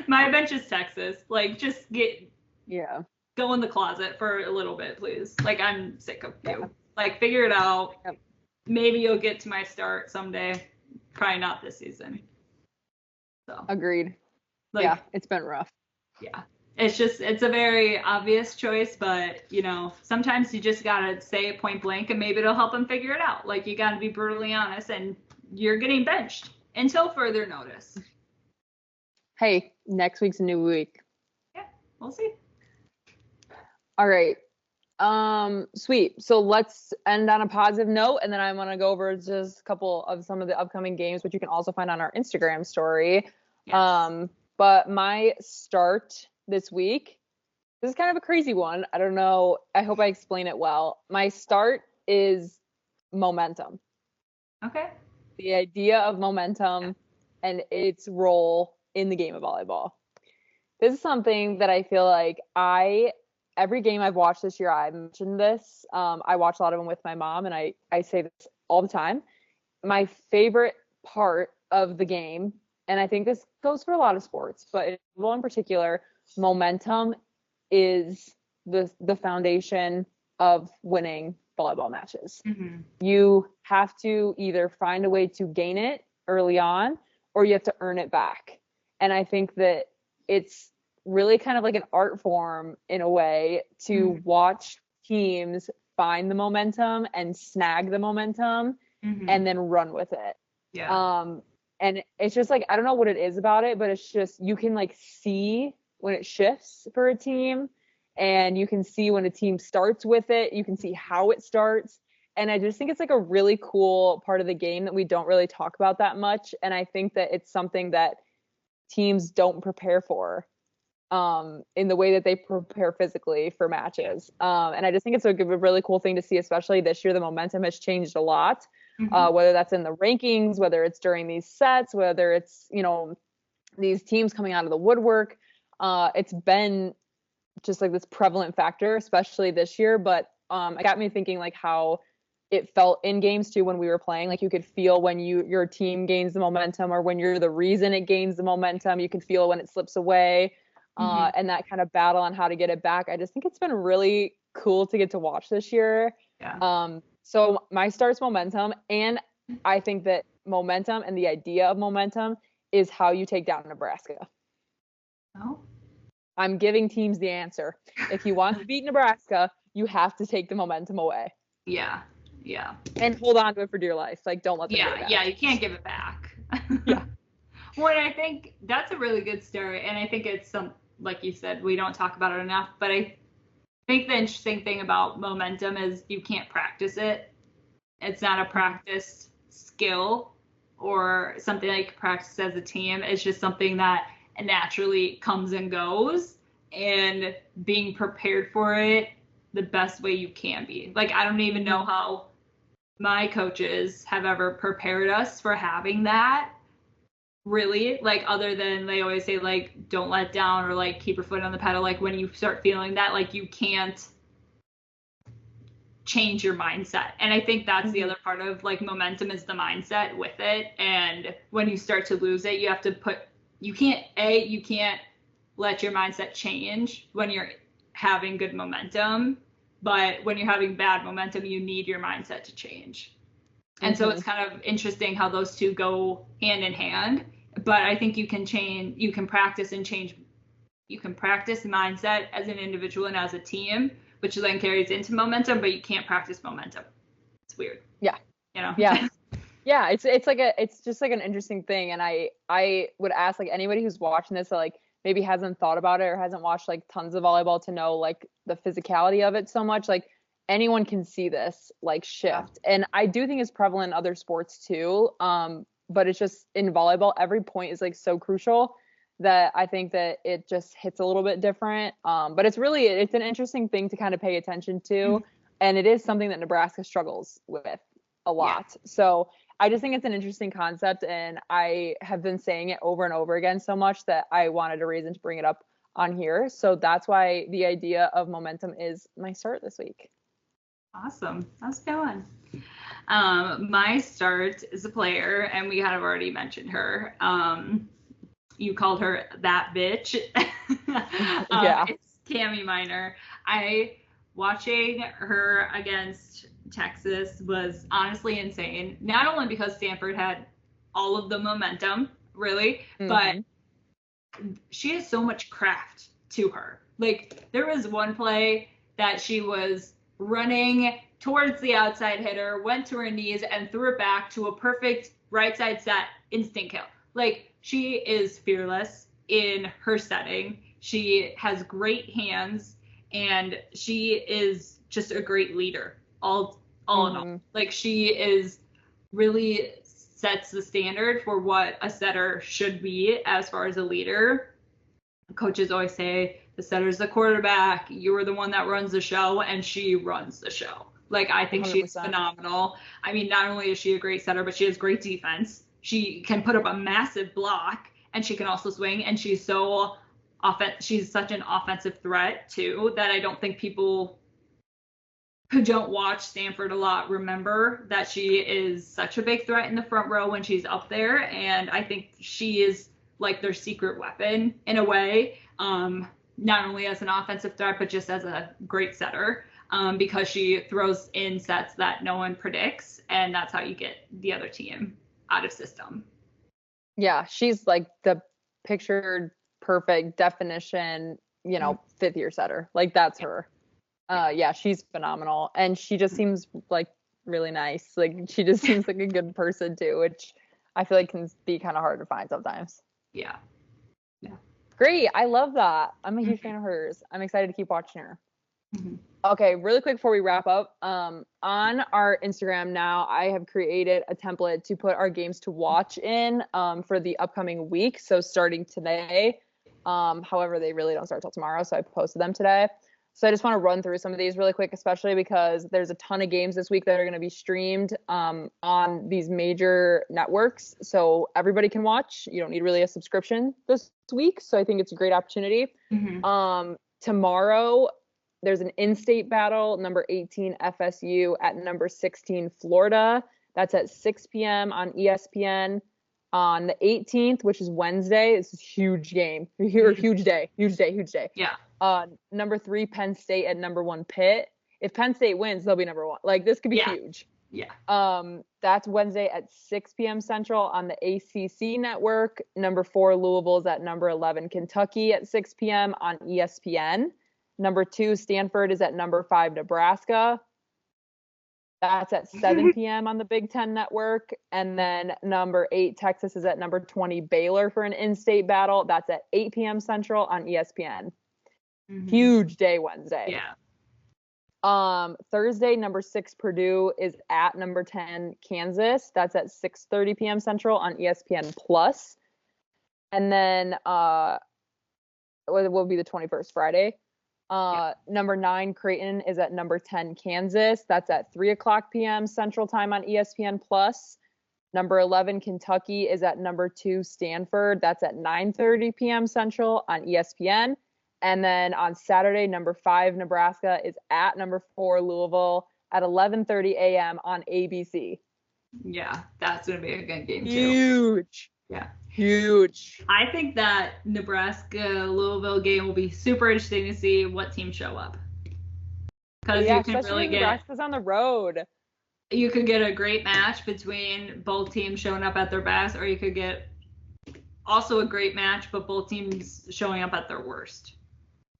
My bench is Texas. Like, just go in the closet for a little bit, please. Like, I'm sick of you. Like, figure it out. Yep. Maybe you'll get to my start someday. Probably not this season. So Agreed. like, yeah, it's been rough. Yeah. It's a very obvious choice, but you know, sometimes you just gotta say it point blank and maybe it'll help them figure it out. Like, you gotta be brutally honest, and you're getting benched until further notice. Hey, next week's a new week. Yeah, we'll see. All right. Sweet. So let's end on a positive note, and then I want to go over just a couple of some of the upcoming games, which you can also find on our Instagram story. Yes. But my start this week, this is kind of a crazy one. I don't know. I hope I explain it well. My start is momentum. Okay. The idea of momentum and its role in the game of volleyball. This is something that I feel like every game I've watched this year, I've mentioned this. I watch a lot of them with my mom, and I say this all the time. My favorite part of the game, and I think this goes for a lot of sports, but in volleyball in particular, momentum is the foundation of winning volleyball matches. Mm-hmm. You have to either find a way to gain it early on, or you have to earn it back. And I think that it's really kind of like an art form in a way to watch teams find the momentum and snag the momentum and then run with it. Yeah. And it's just like, I don't know what it is about it, but it's just, you can like see when it shifts for a team, and you can see when a team starts with it, you can see how it starts. And I just think it's like a really cool part of the game that we don't really talk about that much. And I think that it's something that teams don't prepare for in the way that they prepare physically for matches. And I just think it's a really cool thing to see, especially this year. The momentum has changed a lot, whether that's in the rankings, whether it's during these sets, whether it's, you know, these teams coming out of the woodwork. It's been just like this prevalent factor, especially this year. But it got me thinking like how it felt in games too when we were playing. Like, you could feel when your team gains the momentum, or when you're the reason it gains the momentum. You can feel when it slips away. And that kind of battle on how to get it back. I just think it's been really cool to get to watch this year. Yeah. So my start's momentum, and I think that momentum and the idea of momentum is how you take down Nebraska. Oh. I'm giving teams the answer. If you want to beat Nebraska, you have to take the momentum away. Yeah. Yeah. And hold on to it for dear life. Like, don't let them get it back. Yeah, you can't give it back. Yeah. Well, and I think that's a really good start, and I think it's like you said, we don't talk about it enough, but I think the interesting thing about momentum is you can't practice it. It's not a practiced skill or something that you can practice as a team. It's just something that naturally comes and goes, and being prepared for it the best way you can be. Like, I don't even know how my coaches have ever prepared us for having that, really, like, other than they always say, like, don't let down, or like keep your foot on the pedal. Like, when you start feeling that, like, you can't change your mindset. And I think that's the other part of like momentum, is the mindset with it. And when you start to lose it, you can't let your mindset change when you're having good momentum, but when you're having bad momentum, you need your mindset to change. And so it's kind of interesting how those two go hand in hand. But I think you can practice mindset as an individual and as a team, which then carries into momentum, but you can't practice momentum. It's weird. Yeah. You know? Yeah. Yeah. It's just like an interesting thing. And I would ask like anybody who's watching this, like maybe hasn't thought about it or hasn't watched like tons of volleyball to know like the physicality of it so much. Like, anyone can see this like shift. Yeah. And I do think it's prevalent in other sports too. But it's just in volleyball, every point is like so crucial that I think that it just hits a little bit different. But it's an interesting thing to kind of pay attention to. And it is something that Nebraska struggles with a lot. Yeah. So I just think it's an interesting concept, and I have been saying it over and over again so much that I wanted a reason to bring it up on here. So that's why the idea of momentum is my start this week. Awesome. How's it going? My start is a player, and we kind of already mentioned her. You called her that bitch. Yeah. It's Tammy Minor. Watching her against Texas was honestly insane. Not only because Stanford had all of the momentum, really, but she has so much craft to her. Like, there was one play that she was running towards the outside hitter, went to her knees, and threw it back to a perfect right side set instant kill. Like, she is fearless in her setting. She has great hands, and she is just a great leader. All in all. Like, she is really sets the standard for what a setter should be as far as a leader. Coaches always say the setter's the quarterback, you're the one that runs the show, and she runs the show. Like, I think 100%. She's phenomenal. I mean, not only is she a great setter, but she has great defense. She can put up a massive block, and she can also swing, and she's such an offensive threat too, that I don't think people who don't watch Stanford a lot remember that she is such a big threat in the front row when she's up there. And I think she is like their secret weapon in a way, not only as an offensive threat, but just as a great setter, because she throws in sets that no one predicts. And that's how you get the other team out of system. Yeah, she's like the pictured perfect definition, fifth year setter. Like, that's her. Yeah, she's phenomenal, and she just seems like really nice. Like, she just seems like a good person too, which I feel like can be kind of hard to find sometimes. Yeah. Great, I love that. I'm a huge fan of hers. I'm excited to keep watching her. Okay, really quick before we wrap up, on our Instagram now, I have created a template to put our games to watch in for the upcoming week. So starting today, however, they really don't start till tomorrow, so I posted them today. So I just want to run through some of these really quick, especially because there's a ton of games this week that are going to be streamed on these major networks. So everybody can watch. You don't need really a subscription this week. So I think it's a great opportunity. Tomorrow, there's an in-state battle, number 18 FSU at number 16 Florida. That's at 6 p.m. on ESPN. On the 18th, which is Wednesday, it's a huge game. Huge day. Yeah. Number 3 Penn State at number 1 Pitt. If Penn State wins, they'll be number 1. Like, this could be huge. Yeah. That's Wednesday at 6 p.m. Central on the ACC network. Number 4 Louisville's at number 11 Kentucky at 6 p.m. on ESPN. Number 2 Stanford is at number 5 Nebraska. That's at 7 p.m. on the Big Ten Network. And then number 8, Texas is at number 20, Baylor for an in-state battle. That's at 8 p.m. Central on ESPN. Huge day Wednesday. Yeah. Thursday, number 6, Purdue is at number 10, Kansas. That's at 6:30 p.m. Central on ESPN Plus. And then what will be the 21st, Friday? Number 9, Creighton is at number 10, Kansas. That's at 3:00 p.m. Central Time on ESPN Plus. Number 11, Kentucky is at number 2, Stanford. That's at 9:30 p.m. Central on ESPN. And then on Saturday, number 5, Nebraska is at number 4, Louisville at 11:30 a.m. on ABC. Yeah, that's going to be a good game too. Huge. Yeah. Huge. I think that Nebraska-Louisville game will be super interesting to see what teams show up. Because you can really get Nebraska's on the road. You could get a great match between both teams showing up at their best, or you could get also a great match, but both teams showing up at their worst.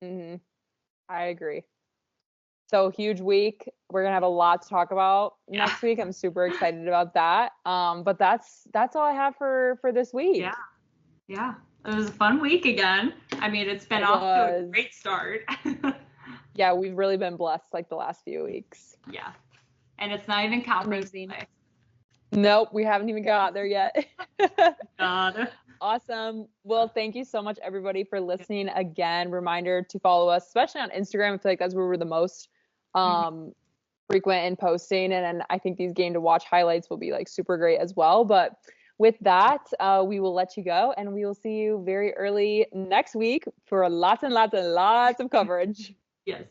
I agree. So huge week. We're gonna have a lot to talk about next week. I'm super excited about that. But that's all I have for this week. Yeah. It was a fun week again. I mean, it's been off to a great start. Yeah, we've really been blessed like the last few weeks. Yeah. And it's not even conference play. Nope, we haven't even got there yet. God. Awesome. Well, thank you so much, everybody, for listening again. Reminder to follow us, especially on Instagram. I feel like that's where we're the most frequent in posting. And I think these game to watch highlights will be like super great as well. But with that, we will let you go, and we will see you very early next week for lots and lots and lots of coverage. Yes.